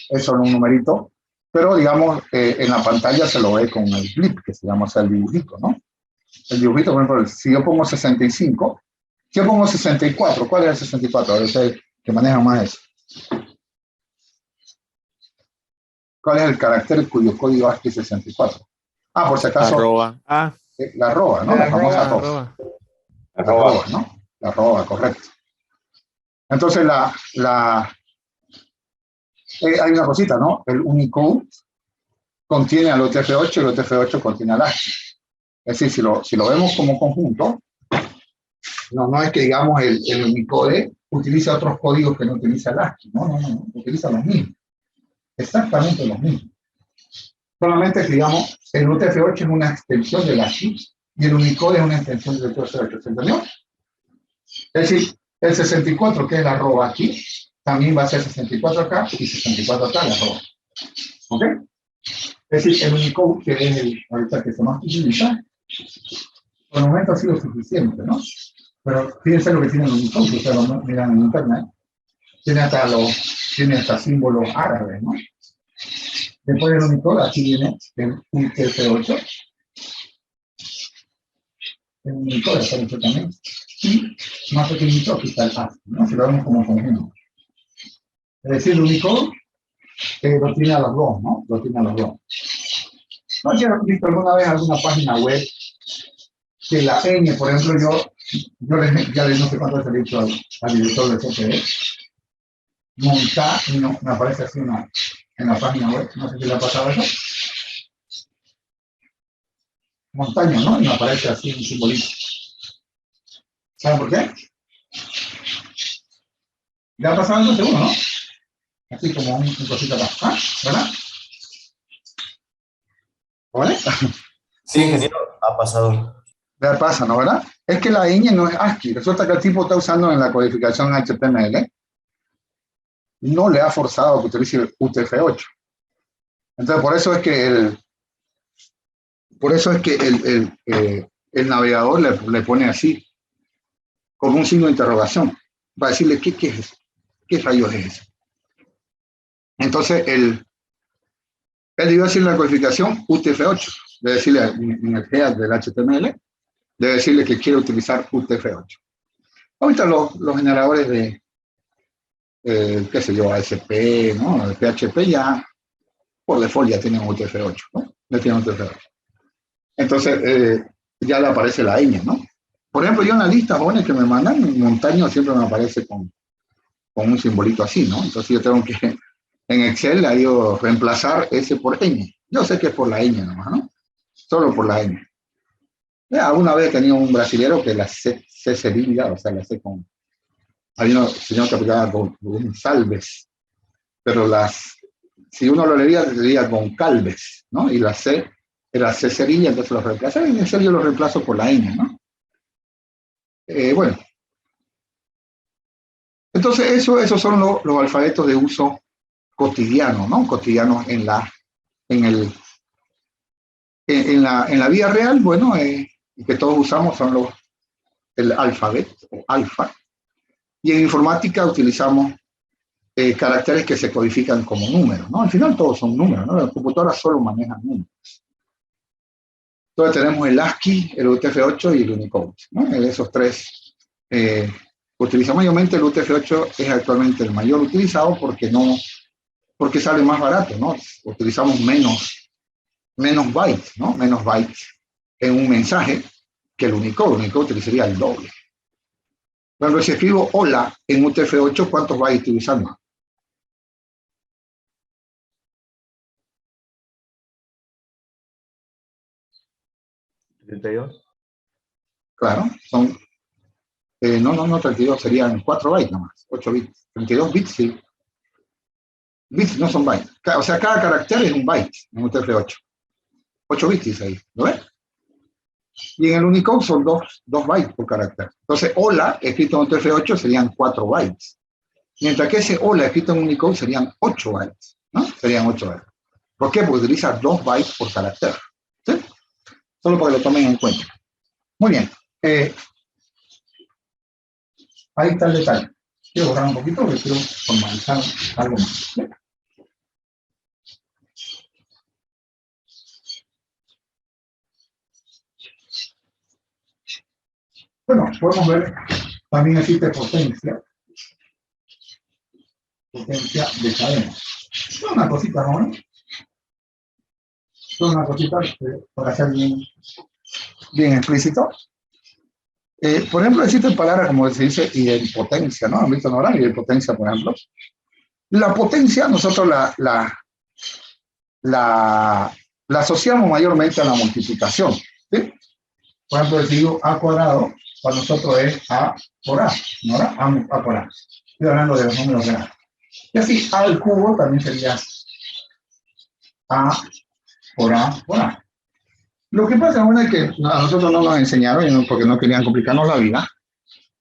Es solo un numerito, pero digamos, en la pantalla se lo ve con el blip, que se llama, o sea, el dibujito, ¿no? El dibujito, por ejemplo, si yo pongo 65, si yo pongo 64, ¿cuál es el 64? A veces que maneja más eso. ¿Cuál es el carácter cuyo código ASCII es 64? Ah, por si acaso. Arroba. La arroba, ¿no? La famosa arroba. La arroba, ¿no? La arroba, correcto. Entonces, hay una cosita, ¿no? El Unicode contiene al UTF-8 y el UTF-8 contiene al ASCII. Es decir, si lo vemos como conjunto, no es que, digamos, el Unicode utiliza otros códigos que no utiliza el ASCII. No, utiliza los mismos. Exactamente los mismos. Solamente que, digamos, el UTF-8 es una extensión del ASCII y el Unicode es una extensión del UTF-8. ¿Se entendió? Es decir, el 64, que es la arroba aquí, también va a ser 64 acá y 64 acá, la arroba. ¿Ok? Es decir, el Unicode, que es ahorita que se más utiliza, por el momento ha sido suficiente, ¿no? Pero fíjense lo que tiene el Unicode, si ustedes lo miran en internet, tiene hasta símbolos árabes, ¿no? Después del Unicode, aquí viene el UTF-8. El Unicode aparece también. Y más pequeñito, aquí está el ASCII, ¿no? Si lo vemos como conjunto. Es decir, el Unicode lo tiene a los dos, ¿no? Lo tiene a los dos. ¿No has visto alguna vez alguna página web que la N, por ejemplo, ya no sé cuánto se le he dicho al director del CPE, montar, y no, me aparece así en la página web, no sé si le ha pasado eso. Montaña, ¿no? Y me aparece así un simbolito. ¿Saben por qué? Le ha pasado algo seguro, ¿no? Así como un cosita acá, ¿ah? ¿Verdad? ¿Vale? Sí, ingeniero, ha pasado. Le pasa, ¿no? ¿Verdad? Es que la ñ no es ASCII. Resulta que el tipo está usando en la codificación HTML. No le ha forzado que utilice el UTF-8. Entonces, por eso es que el navegador le pone así, con un signo de interrogación, para decirle qué es eso, qué rayos es eso. Entonces, él debió decirle la codificación UTF-8, de decirle en el head del HTML, de decirle que quiere utilizar UTF-8. Ahorita los generadores de, qué sé yo, ASP, ¿no? De PHP ya por default ya tienen UTF-8, ¿no? Ya tienen UTF-8. Entonces, ya le aparece la ñ, ¿no? Por ejemplo, yo en la lista, jóvenes, que me mandan, Montaño siempre me aparece con un simbolito así, ¿no? Entonces yo tengo que, en Excel, ahí yo reemplazar ese por ñ. Yo sé que es por la ñ nomás, ¿no? Solo por la ñ. Ya, una vez tenía un brasilero que la C cerilla, o sea, la C con... Había un señor que aplicaba con un salves, pero si uno lo leería con calves, ¿no? Y la C era C cerilla, entonces lo reemplazé. En Excel yo lo reemplazo por la ñ, ¿no? Bueno. Entonces, esos son los alfabetos de uso cotidiano, ¿no? Cotidianos en la vida real, bueno, que todos usamos son el alfabeto, o alfa. Y en informática utilizamos caracteres que se codifican como números, ¿no? Al final todos son números, ¿no? Las computadoras solo manejan números. Entonces tenemos el ASCII, el UTF-8 y el Unicode, ¿no? Esos tres utilizamos. Mayormente el UTF-8 es actualmente el mayor utilizado porque sale más barato, ¿no? Utilizamos menos bytes, ¿no? Menos bytes en un mensaje que el Unicode. El Unicode utilizaría el doble. Cuando si escribo hola en UTF-8, ¿cuántos bytes estoy usando? ¿32? Claro, son... no, 32, serían 4 bytes nomás, 8 bits. 32 bits, sí. Bits no son bytes. O sea, cada carácter es un byte en UTF-8. 8 bits dice ahí, ¿lo ves? Y en el Unicode son 2 bytes por carácter. Entonces, hola, escrito en UTF-8, serían 4 bytes. Mientras que ese hola, escrito en Unicode, serían 8 bytes, ¿no? Serían 8 bytes. ¿Por qué? Porque utiliza 2 bytes por carácter. ¿Sí? Solo para que lo tomen en cuenta. Muy bien. Ahí está el detalle. Quiero borrar un poquito porque quiero formalizar algo más. ¿Sí? Bueno, podemos ver, también existe potencia de cadena. Son una cosita, ¿no? Son una cosita para ser bien explícito. Por ejemplo, existen palabras como se dice idempotencia, ¿no? Han visto ahora idempotencia, por ejemplo. La potencia nosotros la asociamos mayormente a la multiplicación, ¿sí? Por ejemplo, el digo a cuadrado, para nosotros es a por a, ¿no? A por a. Estoy hablando de los números grandes. Y así, a al cubo también sería a por a por a. Lo que pasa es que a nosotros no nos enseñaron, porque no querían complicarnos la vida,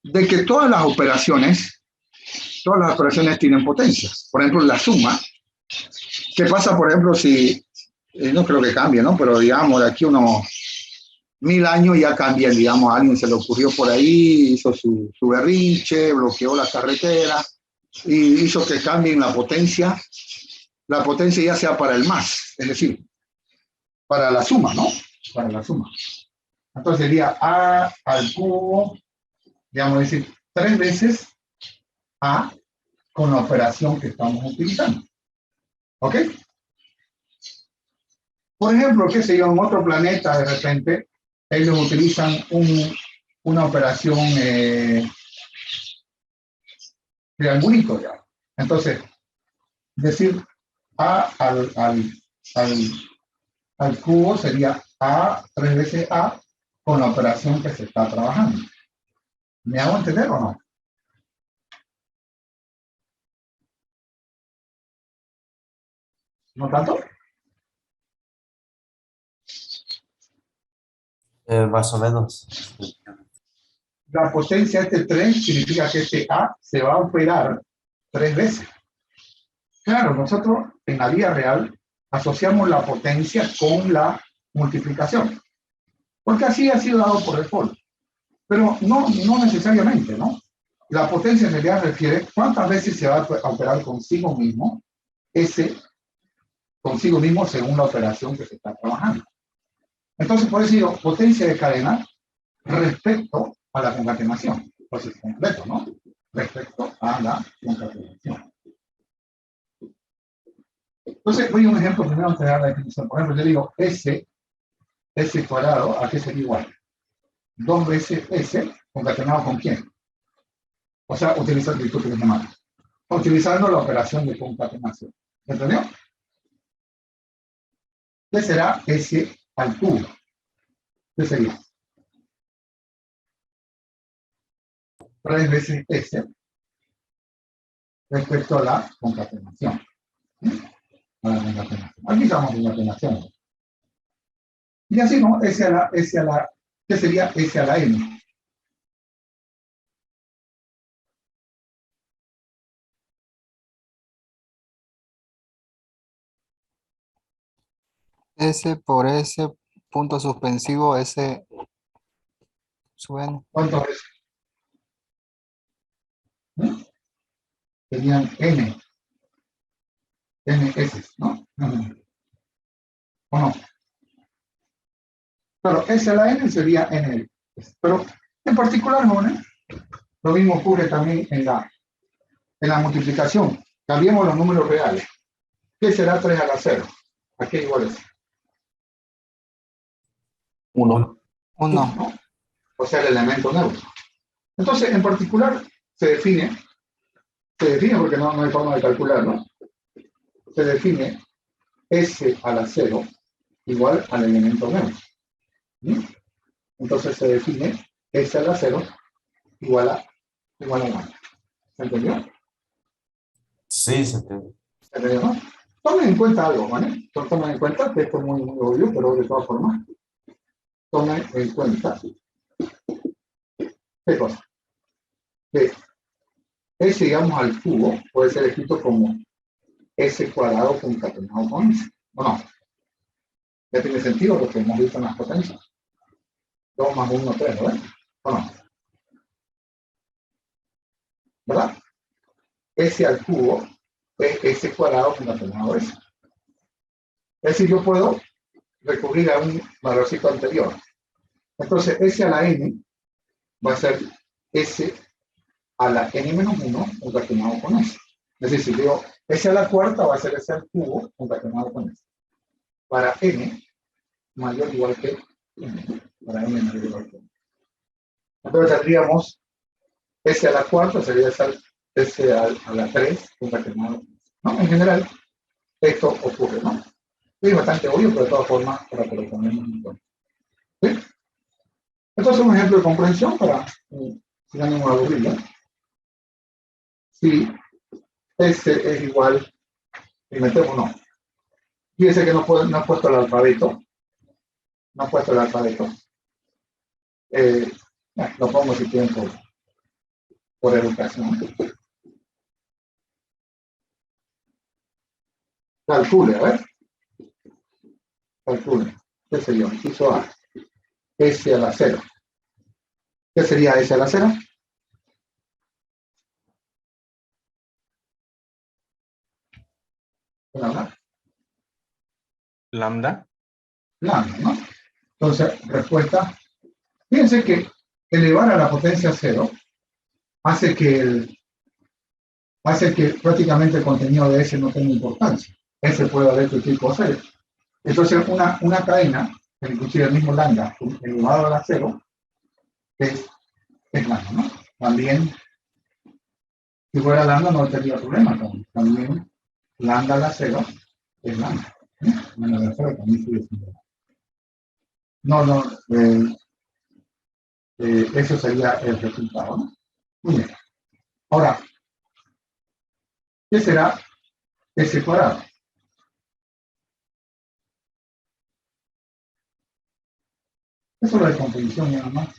de que todas las operaciones tienen potencias. Por ejemplo, la suma. ¿Qué pasa, por ejemplo, si, no creo que cambie, ¿no? Pero digamos, de aquí unos 1000 años ya cambian, digamos, a alguien se le ocurrió por ahí, hizo su berrinche, bloqueó la carretera y hizo que cambien la potencia ya sea para el más, es decir, para la suma, ¿no? Para la suma. Entonces sería a al cubo, digamos, decir, 3 veces a con la operación que estamos utilizando. ¿Ok? Por ejemplo, qué sé yo, en otro planeta de repente, ellos utilizan una operación triangulito ya. Entonces, decir a al cubo sería a 3 veces a con la operación que se está trabajando. ¿Me hago entender o no? ¿No tanto? Más o menos. La potencia de este 3 significa que este a se va a operar 3 veces. Claro, nosotros en la vida real asociamos la potencia con la multiplicación, porque así ha sido dado por default. Pero no necesariamente, ¿no? La potencia en realidad refiere cuántas veces se va a operar consigo mismo según la operación que se está trabajando. Entonces, por eso digo, potencia de cadena respecto a la concatenación. Pues es completo, ¿no? Respecto a la concatenación. Entonces, voy a un ejemplo primero antes de dar la definición. Por ejemplo, yo digo S cuadrado, ¿a qué sería igual? 2 veces S concatenado con quién. O sea, utilizando, disculpe que me mate. Utilizando la operación de concatenación. ¿Entendió? ¿Qué será S al cubo? ¿Qué sería? 3 veces S respecto a la concatenación. A la concatenación. Aquí estamos en concatenación. Y así, ¿no? ¿Qué sería S a la N? S por S, punto suspensivo, S sub N. ¿Cuántos S? Tenían N S, ¿no? ¿O no? Claro, S a la N sería N. Pero en particular, jóvenes, lo mismo ocurre también en la multiplicación. Cambiemos los números reales. ¿Qué será 3 a la 0? ¿A qué igual es? 1. 1. ¿No? O sea, el elemento neutro. Entonces, en particular, se define porque no hay forma de calcular, ¿no? Se define S a la 0 igual al elemento neutro. ¿Sí? Entonces se define S a la 0 igual a 1. ¿Se entendió? Sí, se entiende. ¿Se entendió, no? Tomen en cuenta algo, ¿vale? Tomen en cuenta que esto es muy, muy obvio, pero de todas formas, tomen en cuenta ¿qué cosa? Que S, digamos, al cubo puede ser escrito como S cuadrado concatenado con S. ¿O no? Ya tiene sentido lo que hemos visto en las potencias. 2 más 1, 3, ¿no? ¿O no? ¿Verdad? S al cubo es S cuadrado concatenado S. Es decir, yo puedo recurrir a un valorcito anterior. Entonces, S a la N va a ser S a la N menos 1 concatenado con S. Es decir, si digo S a la cuarta va a ser S al cubo concatenado con S. Para N mayor o igual que N. Para N mayor o igual que N. Entonces tendríamos S a la cuarta sería S a la 3 concatenado con S. ¿No? En general, esto ocurre, ¿no? Es bastante obvio, pero de todas formas, para que lo tomemos en cuenta. ¿Sí? Entonces, un ejemplo de comprensión para, si no ningún aburrido. Si S es igual, y metemos no. Fíjense que no he puesto el alfabeto. No he puesto el alfabeto. Lo pongo si quieren por educación. Calcule, a ver. Calcule. ¿Qué sería? Inciso A. S a la 0. ¿Qué sería S a la 0? Lambda. Lambda. Lambda, ¿no? Entonces, respuesta. Fíjense que elevar a la potencia 0 hace que prácticamente el contenido de S no tenga importancia. S puede haber cualquier cosa. Entonces, una cadena, inclusive el mismo lambda elevado a la 0, es lambda, ¿no? También, si fuera lambda no tendría problema. También lambda a la 0 es lambda. Lambda a la 0 también sigue siendo lambda. No, eso sería el resultado, ¿no? Muy bien. Ahora, ¿qué será S cuadrado? Eso es la descomposición nada más.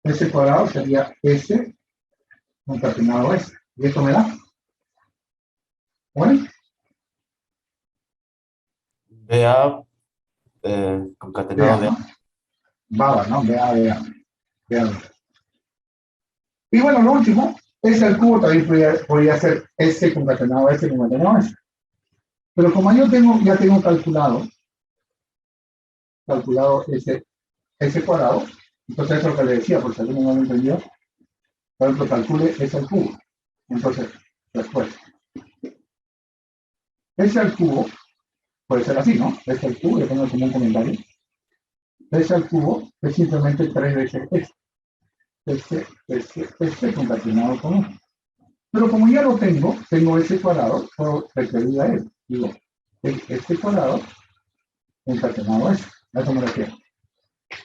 S cuadrado sería S concatenado S. ¿Y esto me da? ¿Bueno? BA concatenado Vean, de ¿no? Baba, ¿no? Vea. Y bueno, lo último, S al cubo también podría ser S concatenado S concatenado S. Pero como yo ya tengo calculado S cuadrado, entonces eso es lo que le decía, por si alguno no lo entendió, por ejemplo, calcule S al cubo. Entonces, respuesta. S al cubo, puede ser así, ¿no? S al cubo, le pongo como un comentario. S al cubo es simplemente 3 veces S concatenado con 1. Pero como ya lo tengo S cuadrado, puedo referir a él. Digo, es S cuadrado concatenado a S. A eso me refiero.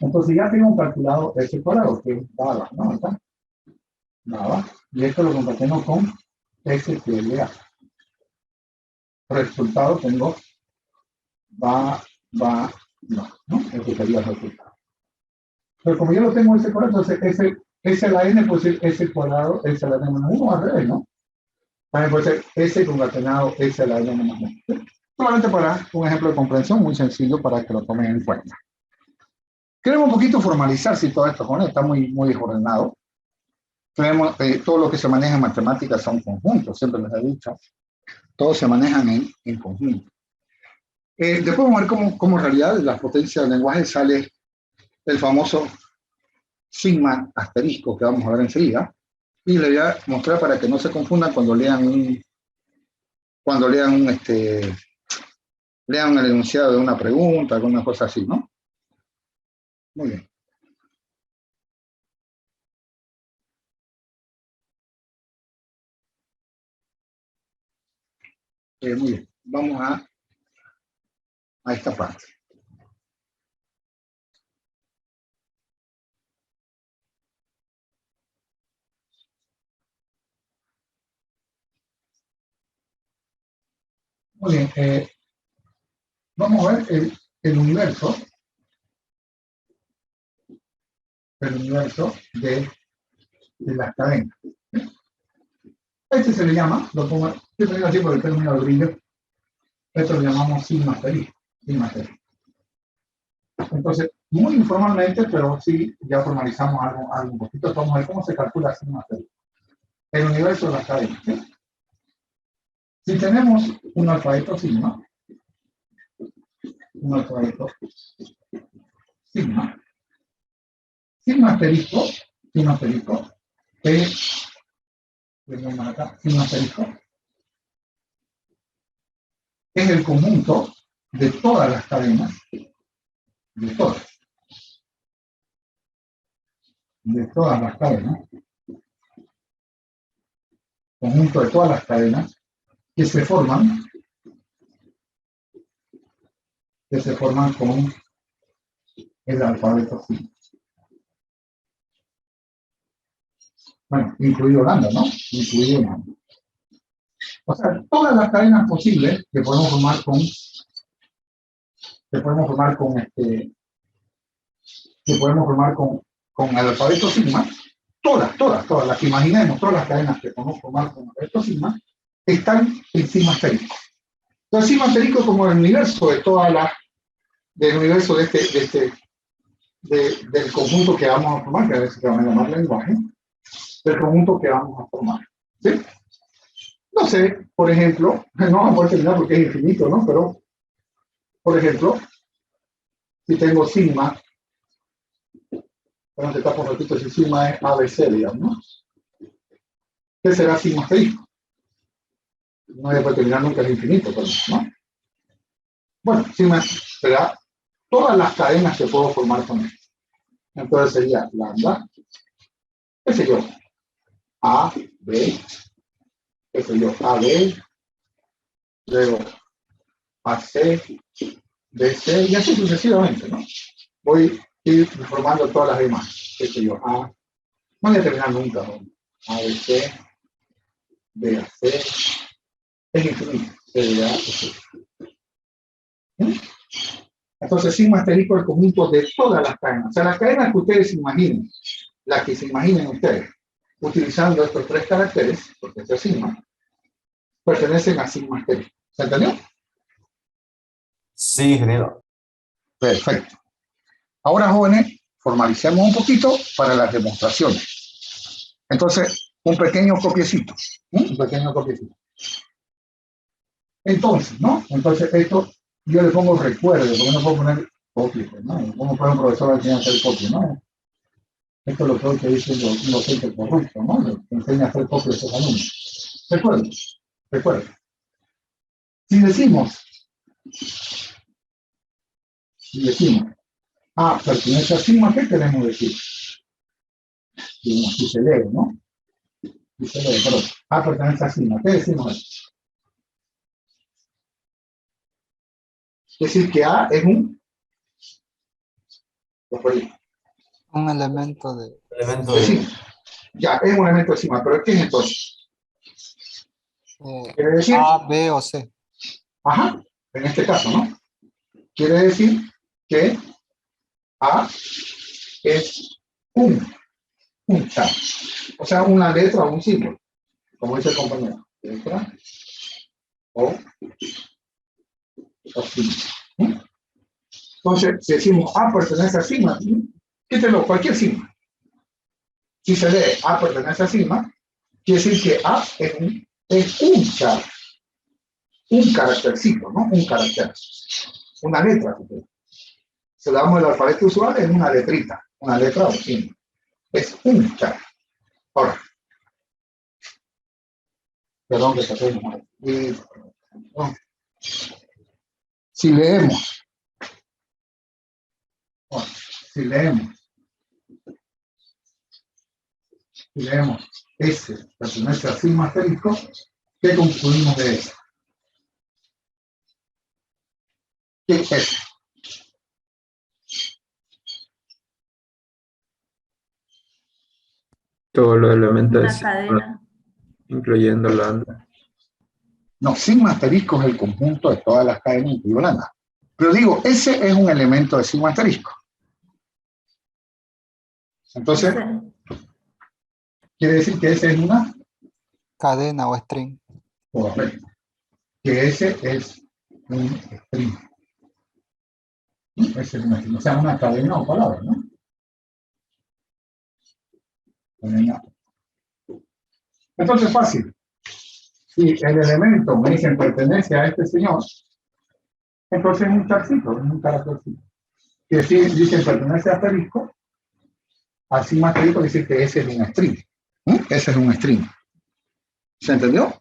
Entonces ya tengo calculado S cuadrado, que es nada, ¿no? ¿Está? Nada. Y esto lo concateno con S que es A. Resultado tengo no, ¿no? Ese sería el resultado. Pero como yo lo tengo S cuadrado, entonces S a la N puede ser S cuadrado, S a la N menos 1 al revés, ¿no? También puede ser S concatenado S a la N menos 1. Solamente para un ejemplo de comprensión muy sencillo para que lo tomen en cuenta. Queremos un poquito formalizar si todo esto con él está muy desordenado. Tenemos todo lo que se maneja en matemáticas son conjuntos, siempre les he dicho. Todos se manejan en conjunto. Después vamos a ver cómo en realidad la potencia del lenguaje sale el famoso sigma asterisco que vamos a ver enseguida. Y les voy a mostrar para que no se confundan cuando lean lean el enunciado de una pregunta, alguna cosa así, ¿no? Muy bien. Muy bien. Vamos a esta parte. Muy bien. Vamos a ver el universo de las cadenas. Este se le llama, lo pongo así por el término de brillo, esto lo llamamos sigma asterisco. Entonces, muy informalmente, pero sí ya formalizamos algo un poquito. Vamos a ver cómo se calcula sigma asterisco. El universo de las cadenas. ¿Sí? Si tenemos un alfabeto sigma, sigma asterisco es, sigma asterisco es el conjunto de todas las cadenas, de todas las cadenas, conjunto de todas las cadenas que se forman con el alfabeto sigma. Bueno, incluido lambda, ¿no? Incluido lambda. O sea, todas las cadenas posibles que podemos formar con el alfabeto sigma, todas las que imaginemos, todas las cadenas que podemos formar con el alfabeto sigma, están en sigma asterisco. Entonces, sigma asterisco es como el universo de del universo del conjunto que vamos a formar, que a veces se van a llamar lenguaje, del conjunto que vamos a formar. ¿Sí? No sé, por ejemplo, no vamos a poder terminar porque es infinito, ¿no? Pero, por ejemplo, si tengo sigma, bueno, te tapo un ratito si sigma es ABC, digamos, ¿no? ¿Qué será sigma asterisco? No voy a poder terminar nunca el infinito, pero, ¿no? Bueno, sigma será todas las cadenas que puedo formar con él. Entonces sería lambda, qué sé yo, A, B, qué sé yo, AB, luego AC, BC, y así sucesivamente, ¿no? Voy a ir formando todas las demás, qué sé yo, A, no voy a terminar nunca, ¿no? ABC, BAC, es infinito, Entonces, sigma asterisco es el conjunto de todas las cadenas. O sea, las cadenas que ustedes imaginen, las que se imaginen ustedes, utilizando estos tres caracteres, porque este es sigma, pertenecen a sigma asterisco. ¿Se entendió? Sí, ingeniero. Perfecto. Ahora, jóvenes, formalicemos un poquito para las demostraciones. Entonces, un pequeño copiecito. Un pequeño copiecito. Entonces, ¿no? Entonces, esto yo le pongo recuerdo, porque no puedo poner copia, ¿no? ¿Cómo puede un profesor al final hacer copia, no? Esto es lo que dice un docente corrupto, ¿no? Le enseña a hacer copia a sus alumnos. Recuerdo. Si decimos, A pertenece a sigma, ¿qué queremos decir? Si se lee, ¿no? Si se lee, perdón. A pertenece a sigma, ¿qué decimos ahí? Es decir, que A es un elemento de Elemento de de sigma. Ya, es un elemento de sigma, pero ¿qué es entonces? Quiere decir, A, B o C. ajá, en este caso, ¿no? Quiere decir que A es un char. O sea, una letra o un símbolo, como dice el compañero. Letra o sigma. ¿Mm? Entonces, si decimos A pertenece a sigma, quítelo, cualquier sigma. Si se lee A pertenece a sigma, quiere decir que A es un char. Un caractercito, ¿no? Un carácter. Una letra. Se le damos el alfabeto usual en una letrita, una letra o signo. Es un char. Ahora. Perdón que saqué mal. Si leemos. Bueno, si leemos S pertenece a sigma asterisco, ¿qué concluimos de eso? ¿Qué es eso? Todos los elementos de Una sigma, cadena. incluyendo lambda. No, sigma asterisco es el conjunto de todas las cadenas, incluido lambda. Pero digo, ese es un elemento de sigma asterisco. Entonces, quiere decir que ese es una Cadena o string. correcto. Que ese es un string. Ese es un string. O sea, una cadena o palabra, ¿no? Cadena. Entonces, fácil. Si el elemento me dicen pertenece a este señor, entonces es un charcito, es un caractercito. Que si dicen pertenece a asterisco, así más asterisco decir que ese es un string. Ese es un string. ¿Se entendió?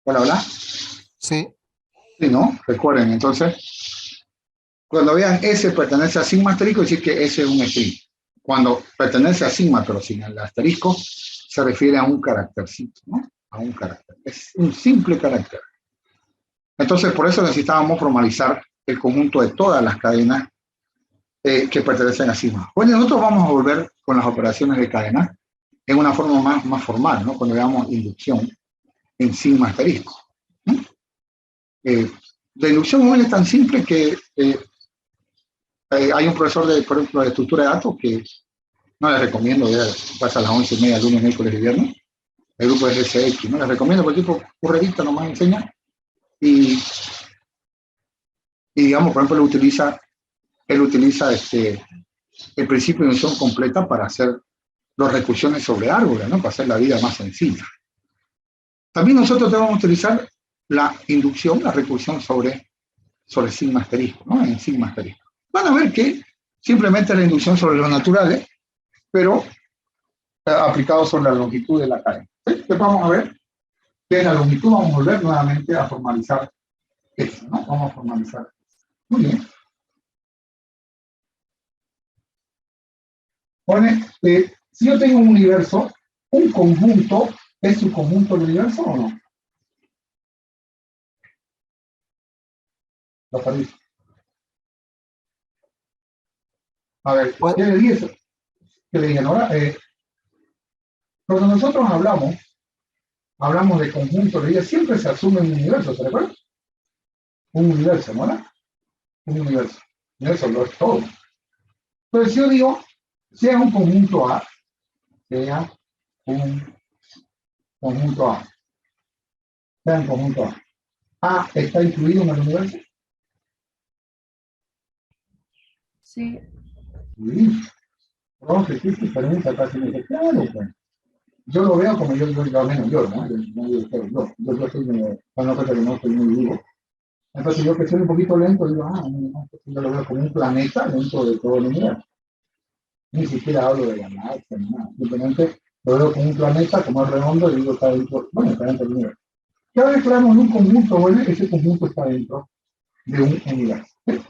Hola, hola. Sí, Sí, ¿no? Recuerden, entonces, cuando vean S pertenece a sigma asterisco, decir que ese es un string. Cuando pertenece a sigma, pero sin el asterisco, se refiere a un caractercito, ¿no? A un carácter. Es un simple carácter. Entonces, por eso necesitábamos formalizar el conjunto de todas las cadenas que pertenecen a sigma. Bueno, nosotros vamos a volver con las operaciones de cadena en una forma más formal, ¿no? Cuando veamos inducción en sigma asterisco. La inducción hoy es tan simple que hay un profesor, por ejemplo, de estructura de datos que no les recomiendo, ya pasa a las 11:30, lunes, miércoles y viernes, el grupo de RCX, no les recomiendo porque tipo revista nomás enseña y digamos, por ejemplo, él utiliza el principio de inducción completa para hacer las recursiones sobre árboles, ¿no? Para hacer la vida más sencilla. También nosotros debemos utilizar la inducción, la recursión sobre sigma asterisco, ¿no? En sigma asterisco. Van a ver que simplemente la inducción sobre los naturales, pero aplicado sobre la longitud de la cadena. Entonces vamos a ver que en la longitud vamos a volver nuevamente a formalizar esto, ¿no? Vamos a formalizar. Muy bien. Pone, si yo tengo un universo, un conjunto, ¿es un conjunto del universo o no? Lo perdí. A ver, ¿qué le dije? ¿Qué le dije ahora? Cuando nosotros hablamos de conjunto de ideas, siempre se asume un universo, ¿se recuerda? Un universo, ¿no? Un universo. Un universo lo es todo. Entonces yo digo, sea un conjunto A, sea un conjunto A. Sea un conjunto A. ¿A está incluido en el universo? Sí. Sí. Entonces, ¿qué diferencia acá? Claro, pues. Yo lo veo como yo al menos yo, ¿no? Yo soy medio, cuando que no estoy muy vivo. Entonces yo que soy un poquito lento, digo, no, yo lo veo como un planeta dentro de todo el universo. Ni siquiera hablo de la galaxia, ni nada. Simplemente Lo veo como un planeta, como es redondo, y digo, está dentro, bueno, está dentro del universo. Cada vez que hablamos de un conjunto, bueno, ese conjunto está dentro de un universo. ¿Sí?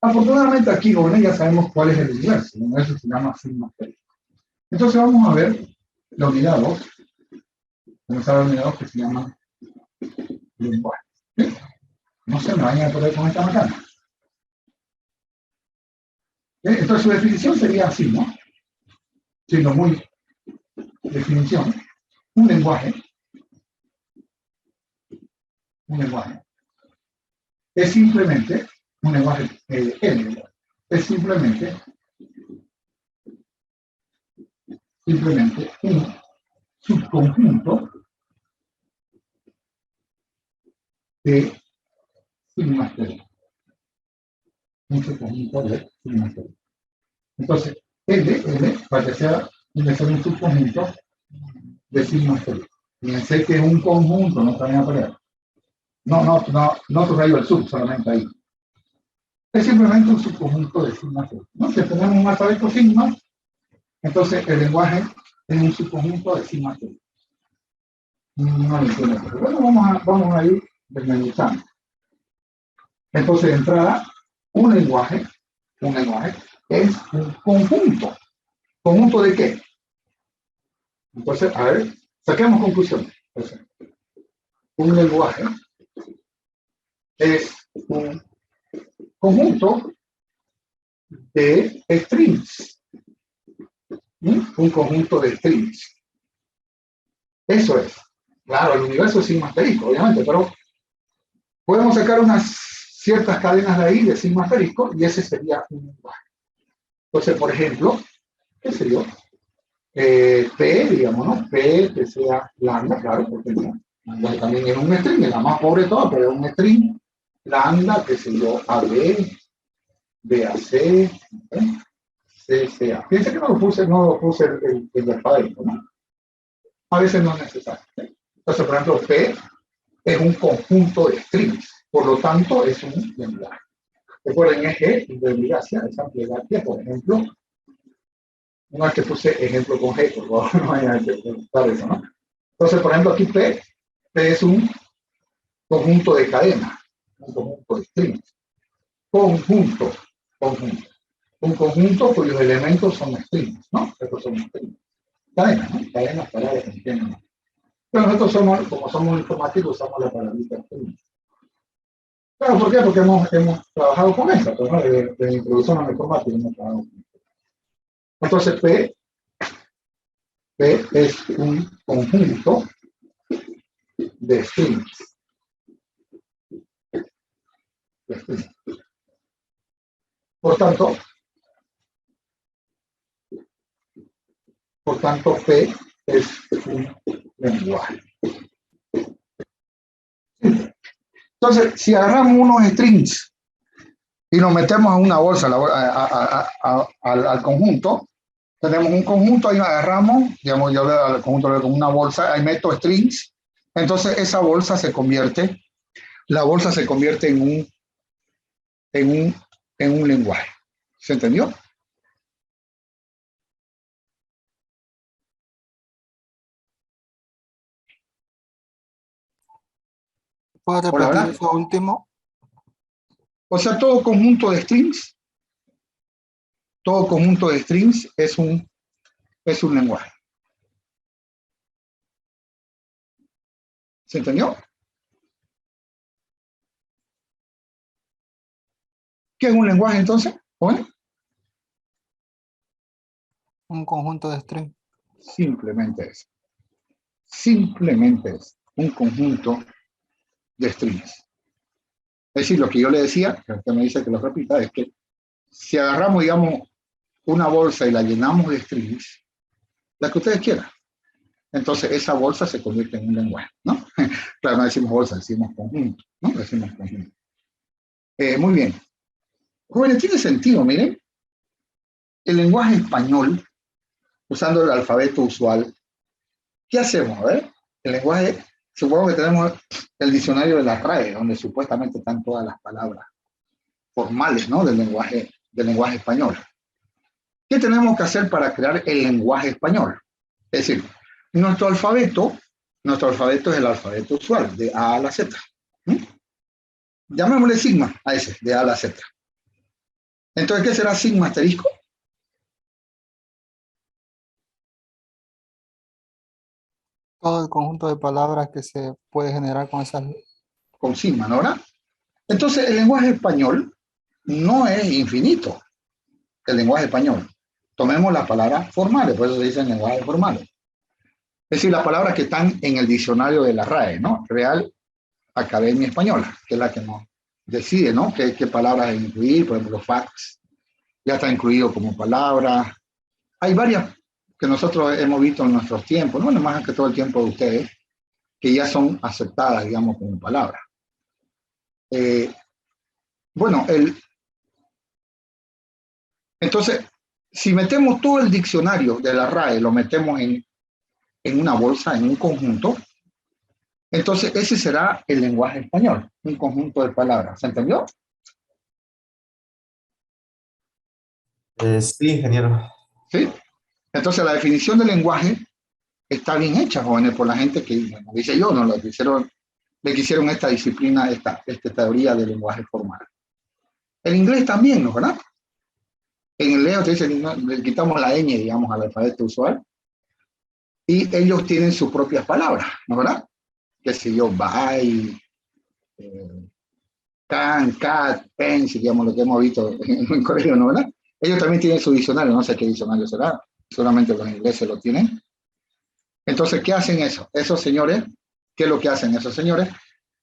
Afortunadamente aquí, jóvenes, ya sabemos cuál es el universo. El universo se llama sigma esférico. Entonces vamos a ver la unidad 2. Vamos a ver la unidad 2 que se llama lenguaje. ¿Sí? No se me vayan a poner con esta macana. ¿Sí? Entonces su definición sería así, ¿no? Siendo muy definición. Un lenguaje es simplemente un lenguaje, es simplemente un subconjunto de sigma esférico. Un subconjunto de sigma esférico. Entonces, L, para que sea, tiene que ser un subconjunto de sigma esférico. Fíjense que es un conjunto, no está bien a pelear. No subrayo el sub, solamente ahí. Es simplemente un subconjunto de sigma esférico. ¿No? Si tenemos un alfabeto sigma, entonces el lenguaje es un subconjunto de sigma esférico. No lo entiendo. Pero bueno, vamos a ir desmenuzando. Entonces, de entrada, un lenguaje es un conjunto. ¿Conjunto de qué? Entonces, a ver, saquemos conclusiones. Entonces, un lenguaje es un conjunto de strings. Un conjunto de strings. Eso es. Claro, el universo es sigma esférico, obviamente, pero podemos sacar unas ciertas cadenas de ahí de sigma esférico y ese sería un lenguaje. Entonces, por ejemplo, ¿qué sé yo? P, digamos, ¿no? P que sea lambda, claro, porque no. Lambda también es un string, es la más pobre de todas, pero es un string. Lambda, que sé yo, AB, BAC, CCA. Fíjense que no lo puse el alfabeto, ¿no? A veces no es necesario. Entonces, por ejemplo, P es un conjunto de strings, por lo tanto, es un lenguaje. Recuerden, G y de Gracia, esa plegaria, por ejemplo, no es que puse ejemplo con G, por favor, no vayan a preguntar eso, ¿no? Entonces, por ejemplo, aquí P es un conjunto de cadenas, un conjunto de strings. Conjunto. Un conjunto cuyos elementos son strings, ¿no? Estos son strings. Cadenas, ¿no? Cadenas para entienden. Pero nosotros como somos informáticos, usamos la palabrita strings. Claro, ¿por qué? Porque hemos trabajado con esa, pues, ¿no? De introducción a la informática hemos trabajado con esa. Entonces, P es un conjunto de strings. Por tanto, P es un lenguaje. Entonces, si agarramos unos strings y nos metemos en una bolsa al conjunto, tenemos un conjunto, ahí agarramos, digamos, yo al conjunto le doy como una bolsa, ahí meto strings, entonces esa bolsa se convierte en un lenguaje. ¿Se entendió? ¿Puedes Hola, repetir hola. eso último? O sea, todo conjunto de strings es un lenguaje. ¿Se entendió? ¿Qué es un lenguaje entonces? ¿Bueno? Un conjunto de string. Simplemente es un conjunto de strings. Es decir, lo que yo le decía, que usted me dice que lo repita, es que si agarramos, digamos, una bolsa y la llenamos de strings, la que ustedes quieran, entonces esa bolsa se convierte en un lenguaje, ¿no? Claro, no decimos bolsa, decimos conjunto, ¿no? Decimos conjunto. Muy bien. Jóvenes, tiene sentido, miren. El lenguaje español, usando el alfabeto usual, ¿qué hacemos? A ver, el lenguaje, supongo que tenemos el diccionario de la RAE, donde supuestamente están todas las palabras formales, ¿no? Del lenguaje español. ¿Qué tenemos que hacer para crear el lenguaje español? Es decir, nuestro alfabeto es el alfabeto usual, de A a la Z. ¿Mm? Llamémosle sigma a ese, de A a la Z. Entonces, ¿qué será sigma asterisco? Todo el conjunto de palabras que se puede generar con esas. Con sigma, ¿no? ¿Verdad? Entonces, el lenguaje español no es infinito. El lenguaje español. Tomemos las palabras formales, por eso se dicen lenguajes formales. Es decir, las palabras que están en el diccionario de la RAE, ¿no? Real Academia Española, que es la que nos decide, ¿no? ¿Qué palabras incluir? Por ejemplo, fax, ya está incluido como palabra. Hay varias que nosotros hemos visto en nuestros tiempos, no más que todo el tiempo de ustedes, que ya son aceptadas, digamos, como palabras. Bueno, entonces, si metemos todo el diccionario de la RAE, lo metemos en una bolsa, en un conjunto, entonces ese será el lenguaje español, un conjunto de palabras. ¿Se entendió? Sí, ingeniero. ¿Sí? Entonces la definición del lenguaje está bien hecha, jóvenes, por la gente que, como dice yo, no le quisieron esta disciplina, esta teoría del lenguaje formal. El inglés también, ¿no? ¿Verdad? En el leo te dicen, le quitamos la ñ, digamos, al alfabeto usual, y ellos tienen sus propias palabras, ¿no? ¿Verdad? Qué sé yo, bye, can, cat, pen, digamos, lo que hemos visto en el colegio, ¿no? ¿Verdad? Ellos también tienen su diccionario, no sé qué diccionario será, solamente los ingleses lo tienen. Entonces, ¿qué hacen eso? Esos señores, ¿qué es lo que hacen esos señores?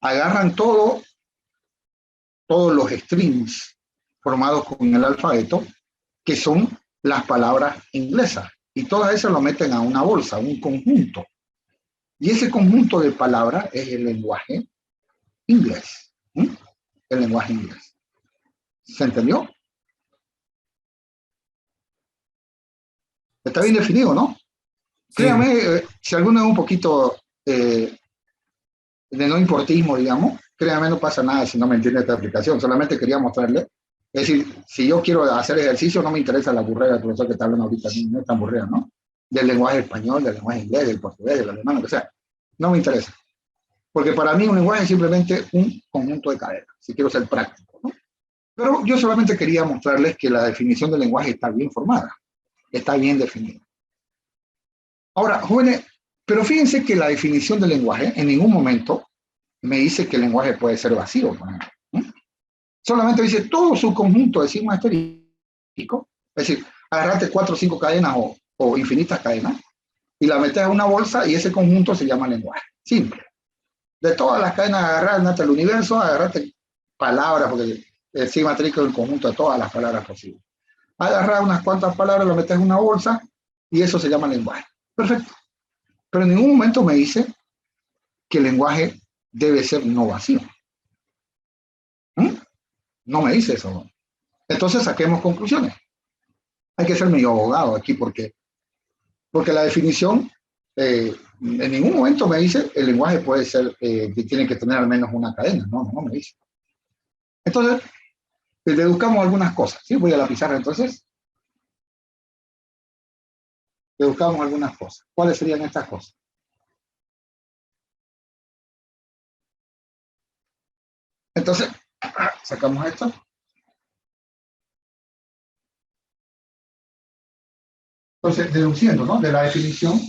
Agarran todos los strings formados con el alfabeto, que son las palabras inglesas, y todas esas lo meten a una bolsa, a un conjunto. Y ese conjunto de palabras es el lenguaje inglés. ¿Mm? El lenguaje inglés. ¿Se entendió? Está bien definido, ¿no? Sí, Créame, si alguno es un poquito de no importismo, digamos, créame, no pasa nada si no me entiende esta aplicación. Solamente quería mostrarle. Es decir, si yo quiero hacer ejercicio, no me interesa la burrera del profesor que está hablando ahorita, no es tan burrera, ¿no? Del lenguaje español, del lenguaje inglés, del portugués, del alemán, lo que sea. No me interesa. Porque para mí un lenguaje es simplemente un conjunto de cadenas, si quiero ser práctico, ¿no? Pero yo solamente quería mostrarles que la definición del lenguaje está bien formada, está bien definida. Ahora, jóvenes, pero fíjense que la definición del lenguaje en ningún momento me dice que el lenguaje puede ser vacío, por ejemplo, ¿no? Solamente dice todo su conjunto de signos asterísticos, es decir, agarrate 4 o 5 cadenas o infinitas cadenas y la metes en una bolsa y ese conjunto se llama lenguaje. Simple. De todas las cadenas agarradas hasta el universo, agarrate palabras, porque el sigma asterístico es el conjunto de todas las palabras posibles. Agarrar unas cuantas palabras, lo metes en una bolsa y eso se llama lenguaje. Perfecto. Pero en ningún momento me dice que el lenguaje debe ser no vacío. ¿Mm? No me dice eso. Entonces saquemos conclusiones. Hay que ser medio abogado aquí porque la definición en ningún momento me dice el lenguaje puede ser que tiene que tener al menos una cadena. No me dice. Entonces, deduzcamos algunas cosas. ¿Sí? Voy a la pizarra entonces. Deduzcamos algunas cosas. ¿Cuáles serían estas cosas? Entonces, sacamos esto. Entonces, deduciendo, ¿no? De la definición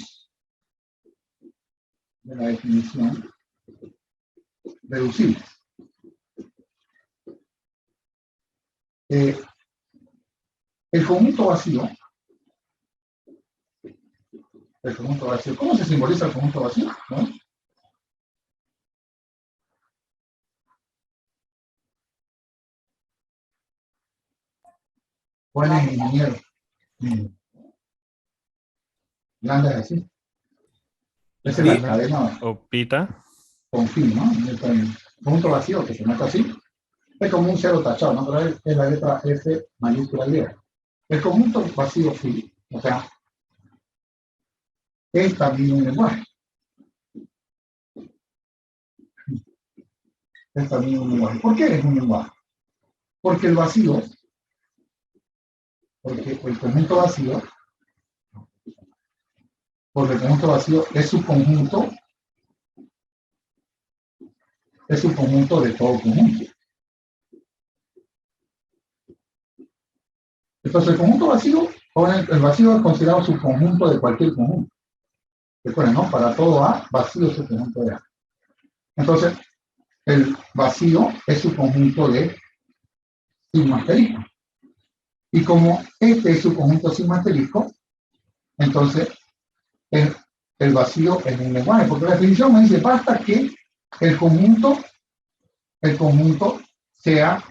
deducible. El conjunto vacío, ¿cómo se simboliza el conjunto vacío? ¿No? ¿Cuál es el ingeniero? Grande así. Esa es la cadena O pita. con fin, ¿no? El conjunto vacío que se nota así. Es como un cero tachado, ¿no? Pero es la letra F mayúscula griega. El conjunto vacío sí, o sea, es también un lenguaje. Es también un lenguaje. ¿Por qué es un lenguaje? Porque el vacío, porque el conjunto vacío, porque el conjunto vacío es su conjunto de todo conjunto. Entonces, el conjunto vacío, o el vacío es considerado su conjunto de cualquier conjunto. Recuerden, ¿no? Para todo A, vacío es su conjunto de A. Entonces, el vacío es su conjunto de sigma asterisco. Y como este es su conjunto sigma asterisco, entonces el vacío es un lenguaje. Porque la definición me dice, basta que el conjunto sea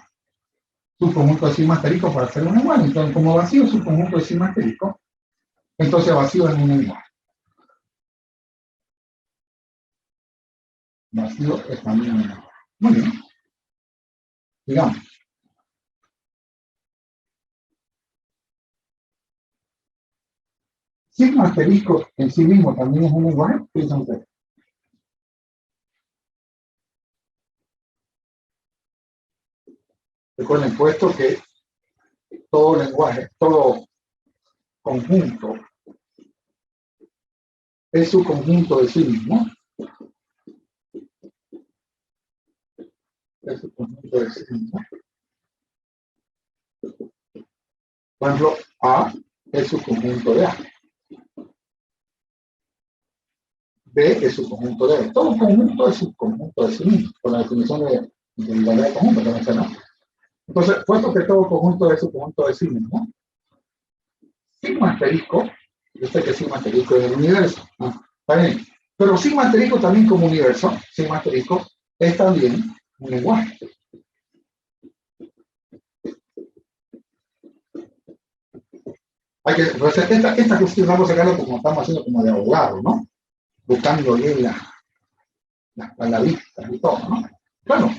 su conjunto de sigma asterisco para hacer un lenguaje. Entonces, como vacío es su conjunto de sigma asterisco, entonces vacío es un lenguaje. Vacío es también un lenguaje. Muy bien. Digamos. Sigma asterisco en sí mismo también es un lenguaje. ¿Qué dicen ustedes? Recuerden, puesto que todo lenguaje, todo conjunto es su conjunto de sí mismo. Es su conjunto de sí mismo. Por ejemplo, A es su conjunto de A. B es su conjunto de B. Todo conjunto es su conjunto de sí mismo, con la definición de igualdad de conjunto que mencionamos. Entonces, puesto que todo conjunto es su conjunto de sí mismo, sigma asterisco, yo sé que sigma asterisco es el universo, ¿no? Está bien. Pero sigma asterisco también como universo, sigma asterisco es también un lenguaje. Hay que, pues, esta cuestión vamos a sacarlo como estamos haciendo como de abogado, ¿no? Buscando bien las palabristas y todo, ¿no? Bueno,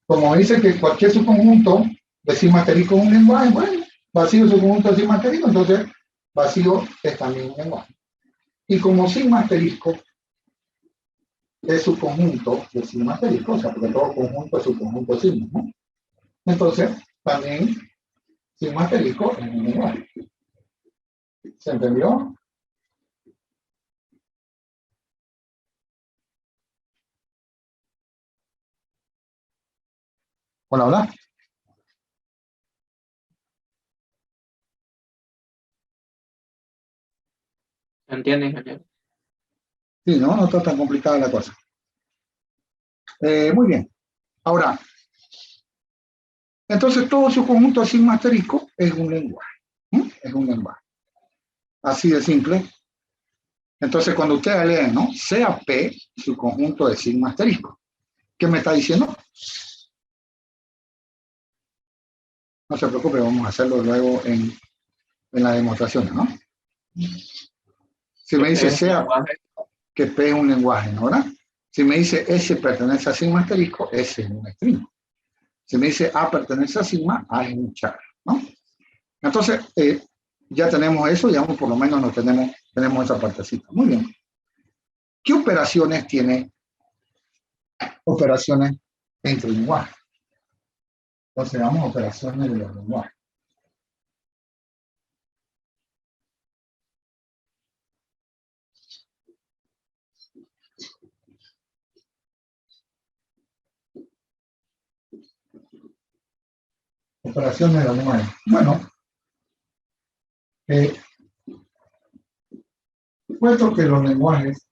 como dice que cualquier subconjunto de sigma asterisco es un lenguaje, bueno, vacío es un conjunto de sigma asterisco, entonces vacío es también un lenguaje. Y como sigma asterisco es su conjunto de sigma asterisco, o sea, porque todo conjunto es su conjunto de sigma, ¿no? Entonces, también sigma asterisco es un lenguaje. ¿Se entendió? Hola, hola. ¿Se entiende, ingeniero? Sí, no, no está tan complicada la cosa. Muy bien. Ahora, entonces todo su conjunto de sigma asterisco es un lenguaje. ¿Mm? Es un lenguaje. Así de simple. Entonces, cuando ustedes leen, ¿no? Sea P su conjunto de sigma asterisco. ¿Qué me está diciendo? No se preocupe, vamos a hacerlo luego en la demostración, ¿no? Si me dice sea que P es un lenguaje, ¿no? ¿Verdad? Si me dice S pertenece a sigma asterisco, S es un string. Si me dice A pertenece a sigma, A es un char, ¿no? Entonces, ya tenemos eso, digamos, por lo menos no tenemos esa partecita. Muy bien. ¿Qué operaciones tiene? Operaciones entre lenguajes. Entonces, damos operaciones de los lenguajes. Operaciones de los lenguajes. Bueno, puesto que los lenguajes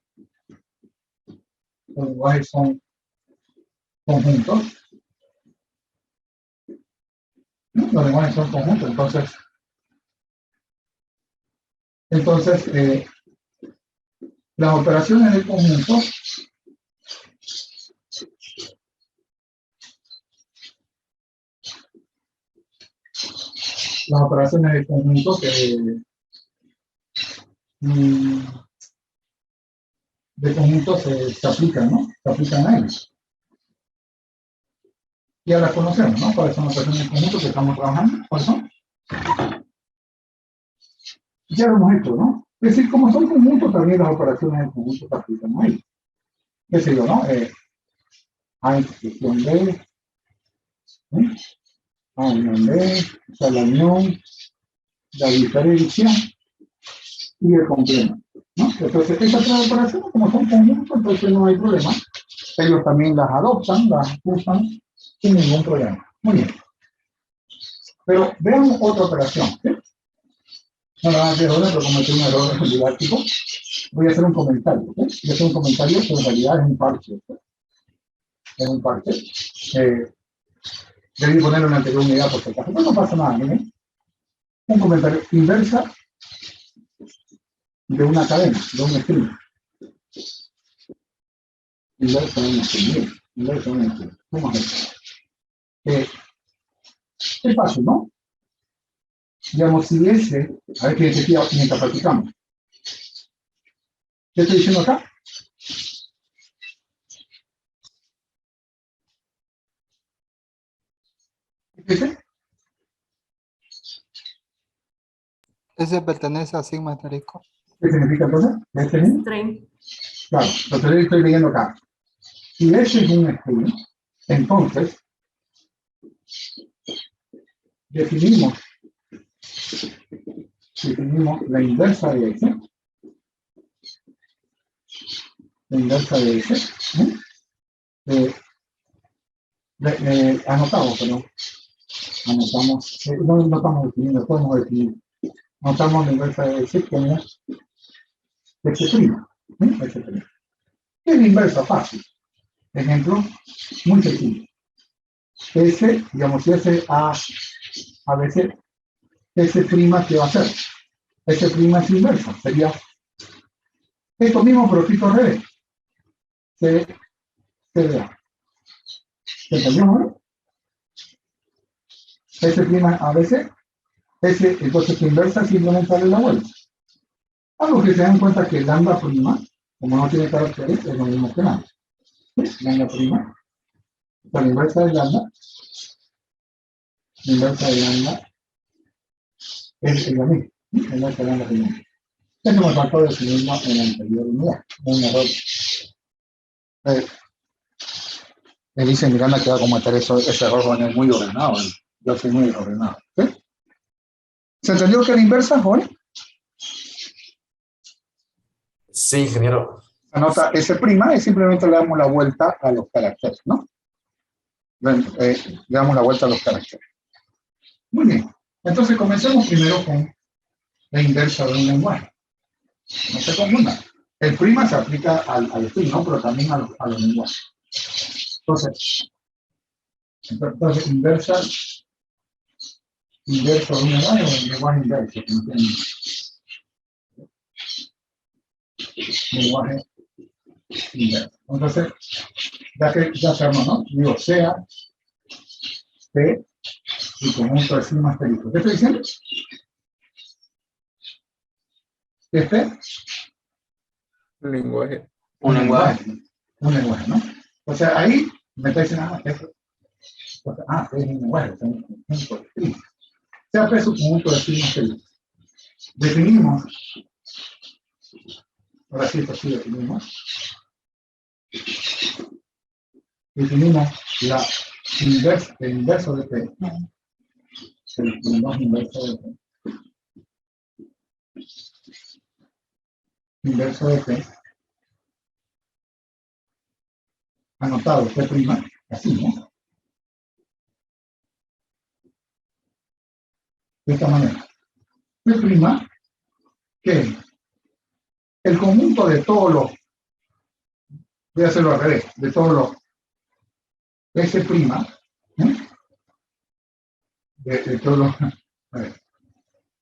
son conjuntos, ¿no? Los lenguajes son conjuntos, entonces las operaciones de conjunto de conjunto se aplican, ¿no? Se aplican a ellos. Ya las conocemos, ¿no? ¿Cuáles son las operaciones de conjunto que estamos trabajando? ¿Cuáles son? Ya lo hemos hecho, ¿no? Es decir, como son conjuntos, también las operaciones de conjunto se aplican a ellos. ¿Qué sé yo, no? A institución B, A unión B, o sea, la unión, la diferencia y el complemento. ¿no? Entonces, esas tres operaciones, como son conjuntos, entonces no hay problema. Ellos también las adoptan, las usan sin ningún problema. Muy bien. Pero veamos otra operación. ¿Sí? No la van a hacer ahora, pero cometí un error didáctico. Voy a hacer un comentario. ¿Sí? Voy a hacer un comentario que en realidad es un parche. ¿Sí? Es un parche. Debí ponerlo en la anterior unidad por si acaso. Pero no pasa nada, miren. Un comentario inversa de una cadena, de un string. Inversa de una string. Inversa de una string. ¿Cómo es eso? Es fácil, ¿no? Digamos, si ese, a ver qué decía mientras practicamos. ¿Qué estoy diciendo acá? ¿Qué dice? Ese pertenece a sigma asterisco. ¿Qué significa entonces? ¿Este es un? String. Claro, lo que yo estoy leyendo acá. Si ese es un string, entonces definimos la inversa de ese. La inversa de ese. ¿Eh? Anotamos, perdón. Anotamos, no estamos definiendo, podemos definir. Anotamos la inversa de ese como S'. S'. Es la inversa fácil. Ejemplo, muy sencillo. S, digamos, si S a veces, S', ¿qué va a hacer? S' es inversa. Sería esto mismo, pero escrito al revés. C de A. ¿Entendemos, no? S' a veces, S, entonces inversa simplemente darle la vuelta. Algo que se dan cuenta que lambda prima, como no tiene caracteres, es lo mismo que lambda. Lambda prima, la inversa de lambda, es la misma. La inversa de lambda prima. Eso me faltó definirlo en la anterior unidad. Un error. Me dice Miranda que va a cometer ese error cuando es muy ordenado. Yo soy muy ordenado. ¿Sí? ¿Se entendió que la inversa, joven? Sí, ingeniero. Anota S' es simplemente le damos la vuelta a los caracteres, ¿no? Le damos la vuelta a los caracteres. Muy bien. Entonces comencemos primero con la inversa de un lenguaje. No se confunda. El prima se aplica al string, ¿no? Pero también a los lenguajes. Entonces inversa de un lenguaje o un lenguaje inverso. Lenguaje inverso. Entonces, ya se armó, ¿no? Digo, sea P y conjunto de sigma asterisco. ¿Qué estoy diciendo? Un lenguaje. Un lenguaje. Un lenguaje, ¿no? O sea, ahí me está diciendo nada más eso. Es un lenguaje, es un conjunto de sigma. Sea P su conjunto de sigma asterisco. Definimos, ahora sí, esto sí definimos el inverso de P. El inverso de P. Inverso de P. Anotado P', así, ¿no? De esta manera. P', que es el conjunto de todos los, voy a hacerlo al revés, de todos los S', de todos los, a ver,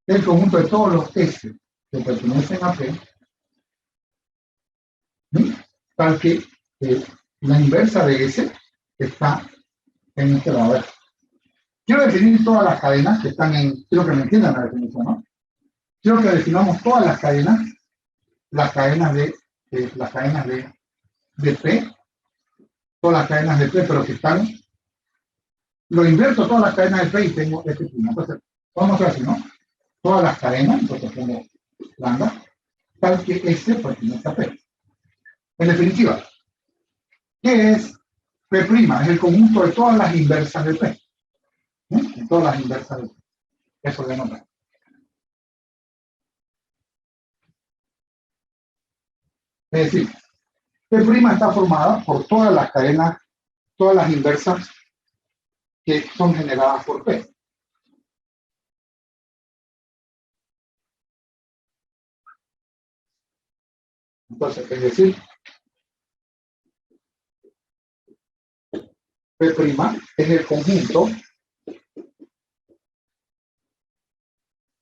el conjunto de todos los S que pertenecen a P, tal que la inversa de S está en este lado. A ver, quiero definir todas las cadenas que están en, quiero que me entiendan la definición, ¿no? Quiero que definamos todas las cadenas de P, todas las cadenas de P, pero que están, lo invierto todas las cadenas de P y tengo este prima. Entonces, vamos a hacer así, ¿no? Todas las cadenas, entonces pongo lambda, tal que S pertenece a P. En definitiva, ¿qué es P'? Es el conjunto de todas las inversas de P. De todas las inversas de P. Eso de anotar. Es decir, P' está formada por todas las cadenas, todas las inversas que son generadas por P. Entonces, es decir, P' es el conjunto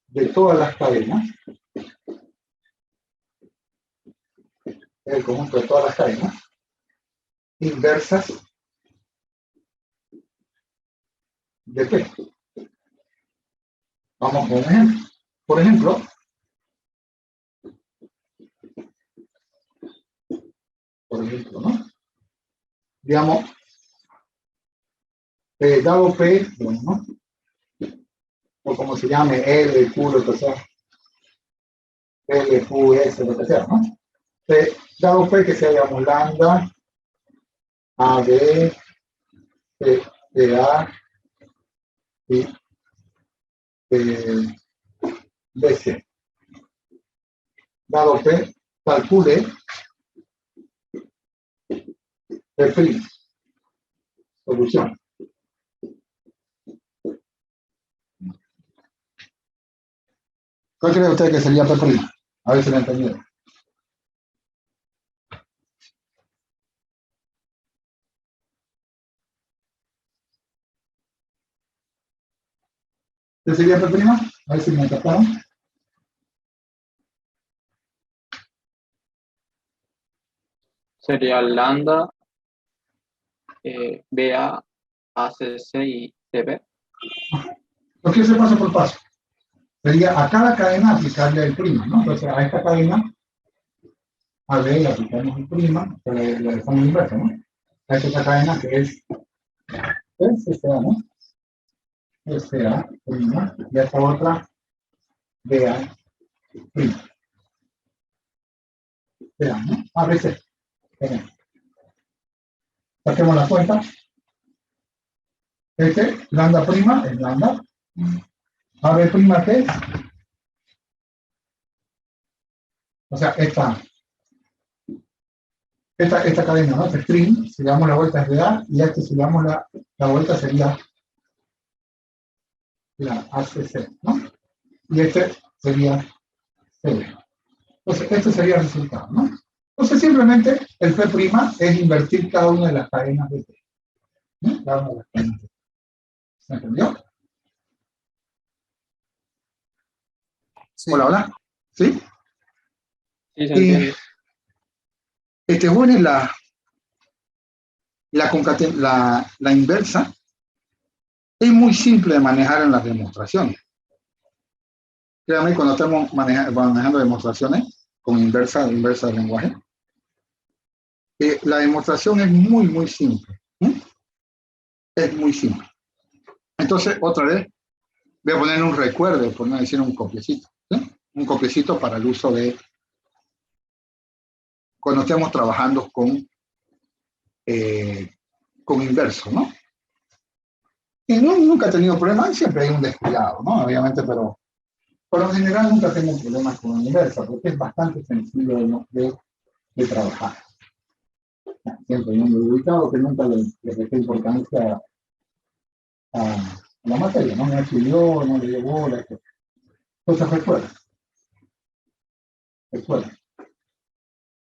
de todas las cadenas, inversas de P. Vamos con un ejemplo. Por ejemplo, ¿no? Digamos, dado P, bueno, ¿no? O como se llame, L, Q, lo que sea, L, Q, S, lo que sea, ¿no? Dado P que sea, digamos, lambda, A, B, C, A, y B, C. Dado P, calcule P', solución. ¿Cuál cree usted que sería P'? A ver si lo he entendido. ¿Qué sería P'? A ver si me captaron. Sería lambda, BA, ACC y CB. ¿Por qué se pasa por paso? Sería a cada cadena aplicarle el prima, ¿no? Entonces a esta cadena, a B le aplicamos el prima, pero le dejamos inverso, ¿no? A esta cadena que es SA, ¿no? SA, prima, y a esta otra, BA, prima. BA, ¿no? ABC. Saquemos la cuenta. Lambda prima es lambda. AB prima, ¿qué es? O sea, esta cadena, ¿no? Este string, si le damos la vuelta es de A, y este si le damos la vuelta sería la ACC, ¿no? Y este sería CB. Entonces, este sería el resultado, ¿no? Entonces, simplemente el P' es invertir cada una de las cadenas de T. ¿No? Cada una de las cadenas de T. ¿Se entendió? Sí. Hola, hola. ¿Sí? Sí, se entiende. Bueno, es la inversa es muy simple de manejar en las demostraciones. Créanme, cuando estamos manejando demostraciones con inversa de lenguaje, la demostración es muy simple. Es muy simple. Entonces, otra vez, voy a poner un recuerdo, por no decir un copiecito. ¿Sí? Un copiecito para el uso de cuando estemos trabajando con inverso, ¿no? Y nunca he tenido problemas, siempre hay un descuidado, ¿no? Obviamente, pero en general nunca tengo problemas con inversa, porque es bastante sencillo de trabajar. Siempre hay un ubicado que nunca le presté importancia a la materia, ¿no? Me estudió, no le dio bola, etc. Entonces recuerda.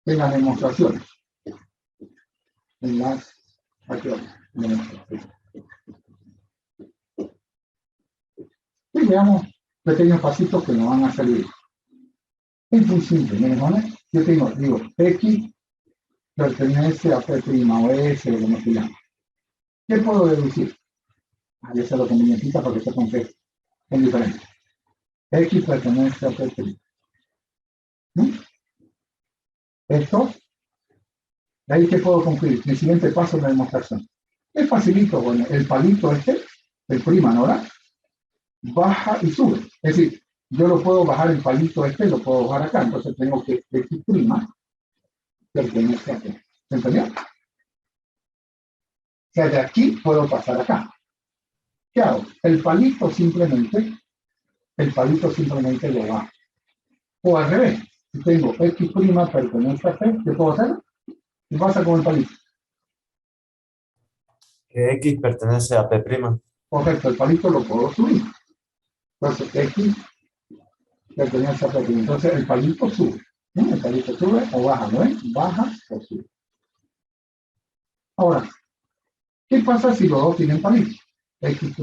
En las demostraciones. Demostraciones. Y veamos pequeños pasitos que nos van a salir. Es muy simple, miren, ¿no? Yo digo, X pertenece a P' o S o como se llama. ¿Qué puedo deducir? Ahí está lo convenientita para que sepan que son diferentes. X pertenece a P'. Esto, de ahí que puedo concluir. Mi siguiente paso es la demostración. Es facilito, bueno, el palito el prima, ¿no? ¿Verdad? Baja y sube. Es decir, yo lo puedo bajar el palito lo puedo bajar acá. Entonces tengo que X' pertenece a P. ¿Se entendió? O sea, de aquí puedo pasar acá. ¿Qué hago? El palito simplemente lo bajo. O al revés, Si tengo X' pertenece a P, ¿qué puedo hacer? ¿Qué pasa con el palito? Que X pertenece a P'. Correcto, el palito lo puedo subir. Entonces, X pertenece a P'. Entonces, el palito sube. ¿No? El palito sube o baja, ¿no es? Baja o sube. Ahora, ¿qué pasa si los dos tienen palito? X'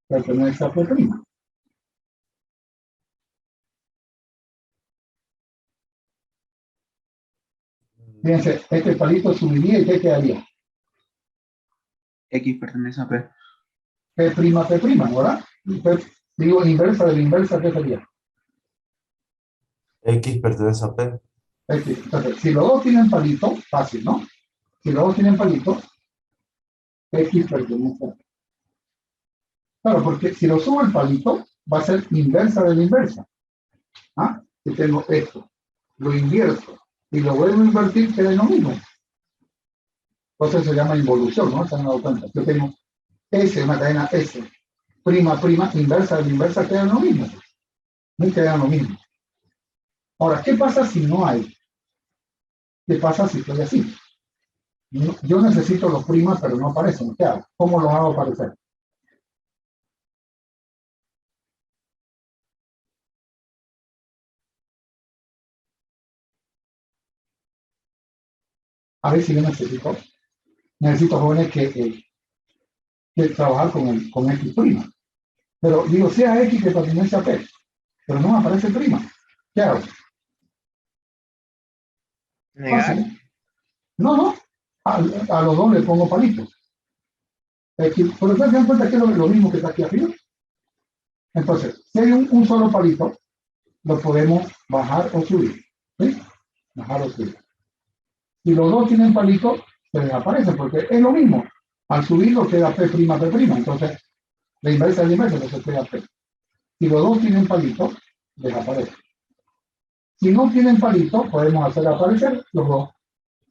pertenece a P'. Fíjense, este palito subiría y ¿qué quedaría? X pertenece a P. P', ¿verdad? Y P, digo, inversa de la inversa, ¿qué sería? X pertenece a P. X. Entonces, si los dos tienen palito, fácil, ¿no? Si los dos tienen palito, X pertenece a P. Claro, porque si lo subo el palito, va a ser inversa de la inversa. ¿Ah? Si tengo esto, lo invierto y lo vuelvo a invertir, queda lo mismo. Entonces se llama involución, ¿no? ¿Se han dado cuenta? Yo tengo S, una cadena S, prima, inversa de la inversa, queda lo mismo. No queda lo mismo. Ahora, ¿qué pasa si no hay? ¿Qué pasa si estoy así? Yo necesito los primas, pero no aparecen. ¿Qué hago? ¿Cómo los hago aparecer? A ver si yo necesito jóvenes que trabajar con X prima. Pero digo, sea X que pertenece a P, pero no me aparece prima. ¿Qué hago? Fácil. No. A los dos le pongo palitos. X, pero se dan cuenta que es lo mismo que está aquí arriba. Entonces, si hay un solo palito, lo podemos bajar o subir. ¿Sí? Bajar o subir. Si los dos tienen palitos, se desaparecen porque es lo mismo. Al subirlo queda P'. Entonces, la inversa de la inversa, entonces queda P. Si los dos tienen palito, desaparece. Si no tienen palito, podemos hacer aparecer los dos,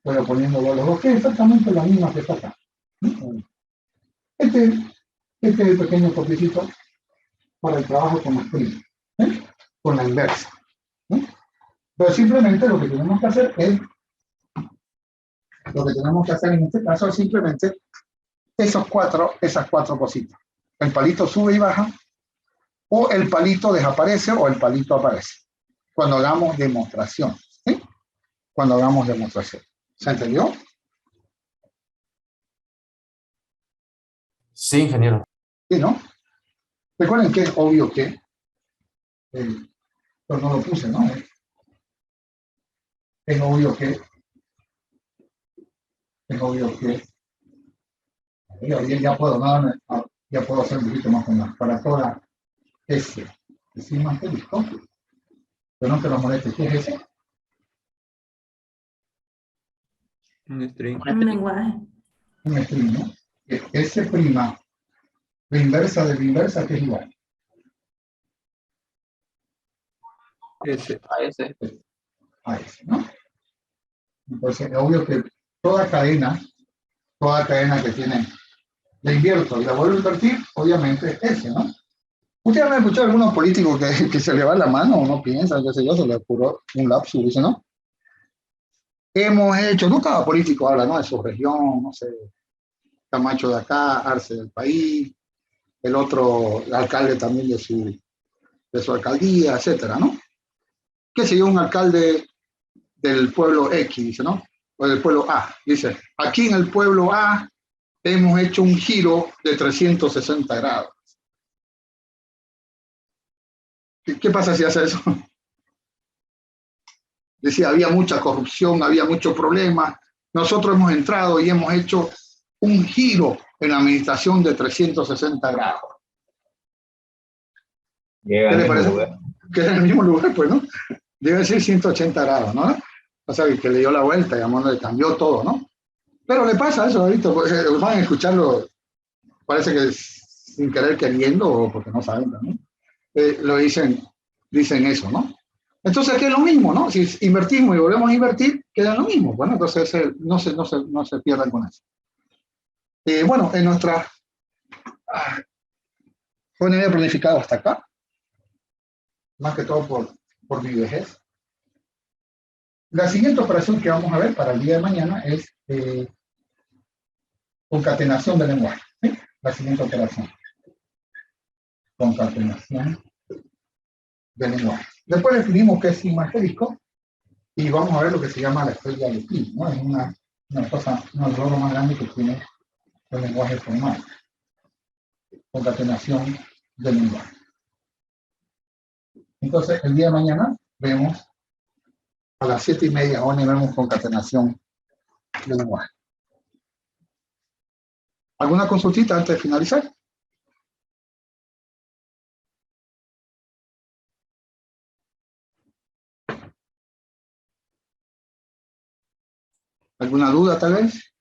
pero poniéndolo los dos, que es exactamente la misma que está acá. Este es el pequeño toquecito para el trabajo con las primas, con la inversa. Pero simplemente lo que tenemos que hacer en este caso es simplemente esas cuatro cositas. El palito sube y baja, o el palito desaparece, o el palito aparece. Cuando hagamos demostración. ¿Sí? Cuando hagamos demostración. ¿Se entendió? Sí, ingeniero. Sí, ¿no? Recuerden que es obvio que, pero no lo puse, ¿no? Es obvio que ya puedo, ¿no? Ya puedo hacer un poquito más con más. Para toda S. Decir más telescopio. Pero no te lo molestes. ¿Qué es ese? Un string. Un lenguaje. Un string, ¿no? S', la inversa de la inversa, que es igual. S. A S. A S, ¿no? Entonces, es obvio que toda cadena que tiene, la invierto y la vuelvo a invertir, obviamente es S, ¿no? Ustedes han escuchado a algunos políticos que se le va la mano o no piensan, qué sé yo, se le ocurrió un lapsus, dice, ¿no? Hemos hecho, no cada político habla, ¿no? De su región, no sé, Camacho de acá, Arce del país, el otro el alcalde también de su alcaldía, etcétera, ¿no? ¿Qué sé yo? Un alcalde del pueblo X, dice, ¿no? O del pueblo A, dice, aquí en el pueblo A hemos hecho un giro de 360 grados. ¿Qué pasa si hace eso? Decía, había mucha corrupción, había muchos problemas. Nosotros hemos entrado y hemos hecho un giro en la administración de 360 grados. Llega ¿Qué al le mismo parece? lugar. Que era en el mismo lugar, pues, ¿no? Debe decir 180 grados, ¿no? O sea, que le dio la vuelta, digamos, le cambió todo, ¿no? Pero le pasa eso, ahorita, van a escucharlo, parece que sin querer queriendo o porque no saben también. Lo dicen eso, ¿no? Entonces, aquí es lo mismo, ¿no? Si invertimos y volvemos a invertir, queda lo mismo. Bueno, entonces no se pierdan con eso. Bueno, en nuestra joven había planificado hasta acá, más que todo por mi vejez. La siguiente operación que vamos a ver para el día de mañana es concatenación de lenguaje. ¿Sí? La siguiente operación. Concatenación de lenguaje. Después definimos qué es sigma asterisco y vamos a ver lo que se llama la estrella de pi, ¿no? Es una cosa, un logro más grande que tiene el lenguaje formal. Concatenación de lenguaje. Entonces, el día de mañana vemos a las 7:30, ONI, vemos concatenación de lenguaje. ¿Alguna consultita antes de finalizar? ¿Alguna duda tal vez?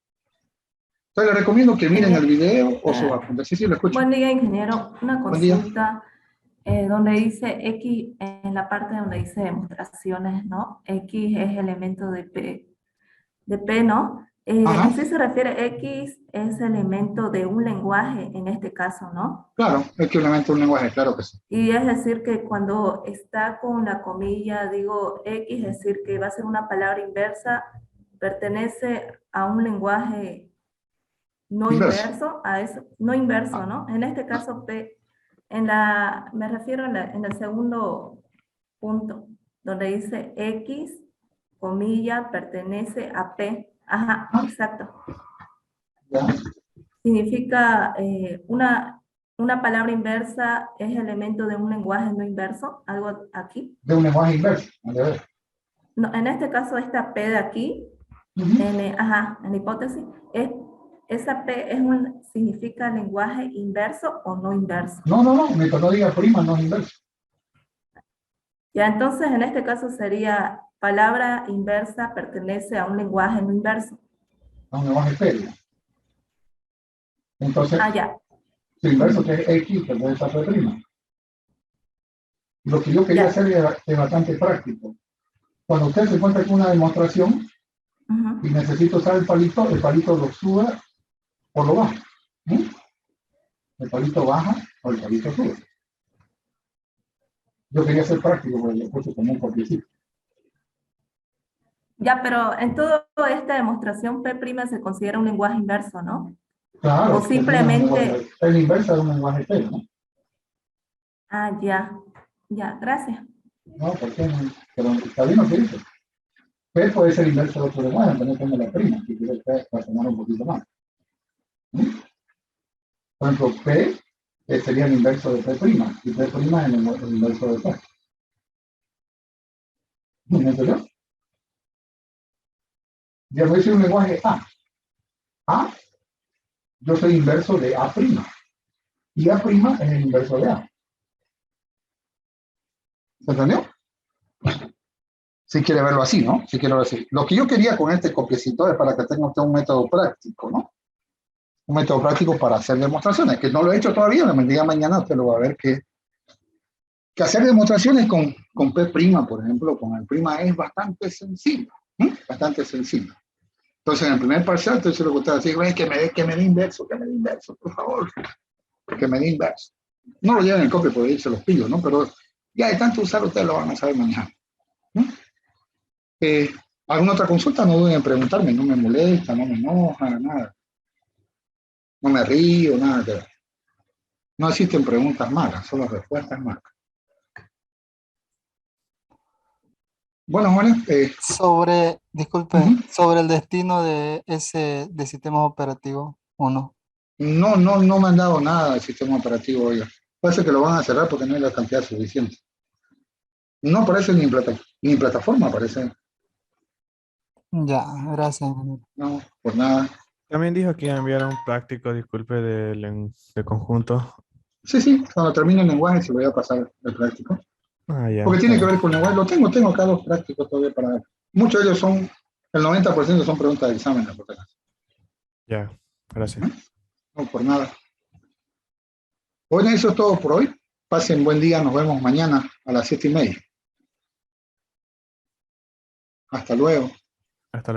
Entonces les recomiendo que miren el video o su apunte. Sí, lo escucho. Buen día, ingeniero. Una Buen día. consulta donde dice X, en la parte donde dice demostraciones, ¿no? X es elemento de P, ¿no? Ajá. Así se refiere, X es elemento de un lenguaje en este caso, ¿no? Claro, es que elemento de un lenguaje, claro que sí. Y es decir que cuando está con la comilla, digo X, es decir que va a ser una palabra inversa, pertenece a un lenguaje no inverso, a eso, no inverso, ¿no? En este caso P, me refiero en el segundo punto, donde dice X, comilla, pertenece a P. Ajá, exacto. Ya. Significa una palabra inversa es elemento de un lenguaje no inverso, algo aquí. De un lenguaje inverso. A ver. No, en este caso esta P de aquí, Ujú. en hipótesis, esa P significa lenguaje inverso o no inverso. No, mientras no diga prima, no es inverso. Ya, entonces en este caso sería palabra inversa pertenece a un lenguaje no inverso. A un lenguaje serio. Entonces, Ah, ya. su inverso que es X, pertenece a P prima. Lo que yo quería Ya. hacer es bastante práctico. Cuando usted se encuentra con una demostración Ujú. y necesita usar el palito lo suba o lo baja. ¿Sí? El palito baja o el palito sube. Yo quería ser práctico porque le puse como un copiecito. Ya, pero en toda esta demostración P' se considera un lenguaje inverso, ¿no? Claro, O simplemente... el inverso es un lenguaje P, ¿no? Ah, ya. Ya, gracias. No, ¿por qué no? Pero está bien lo que dice. P puede ser inverso de otro lenguaje, entonces tengo la prima, si quiere razonar un poquito más. ¿Sí? Por ejemplo, P sería el inverso de P', y P' es el inverso de P. ¿Me entendió? Yo voy a decir un lenguaje A. A, yo soy inverso de A'. Y A' es el inverso de A. ¿Se entendió? Si quiere verlo así, ¿no? Si quiere verlo así. Lo que yo quería con este copiecito es para que tenga usted un método práctico, ¿no? Un método práctico para hacer demostraciones, que no lo he hecho todavía, el día de mañana usted lo va a ver que hacer demostraciones con P', por ejemplo, con el prima es bastante sencillo, ¿eh? Bastante sencillo. Entonces, en el primer parcial, entonces lo que usted dice es que me dé inverso, por favor, que me dé inverso. No lo lleven en el copio porque ahí se los pillo, ¿no? Pero ya de tanto usar, ustedes lo van a saber manejar. ¿Alguna otra consulta? No duden en preguntarme, no me molesta, no me enoja, nada. No me río, nada que ver. No existen preguntas malas, solo respuestas malas. Bueno, Juan, Disculpe, Ujú. sobre el destino de de sistemas operativos, ¿o no? No me han dado nada del sistema operativo hoy. Parece que lo van a cerrar porque no hay la cantidad suficiente. No aparece ni en plataforma, aparece. Ya, gracias, ingeniero. No, por nada. También dijo que iba a enviar un práctico, disculpe, de conjunto. Sí, cuando termine el lenguaje se lo voy a pasar el práctico. Ah, ya. Porque tiene que ver con el lenguaje. Lo tengo acá los prácticos todavía para ver. Muchos de ellos el 90% son preguntas de examen. Ya, gracias. No, por nada. Bueno, eso es todo por hoy. Pasen buen día, nos vemos mañana a las 7:30. Hasta luego. Hasta luego.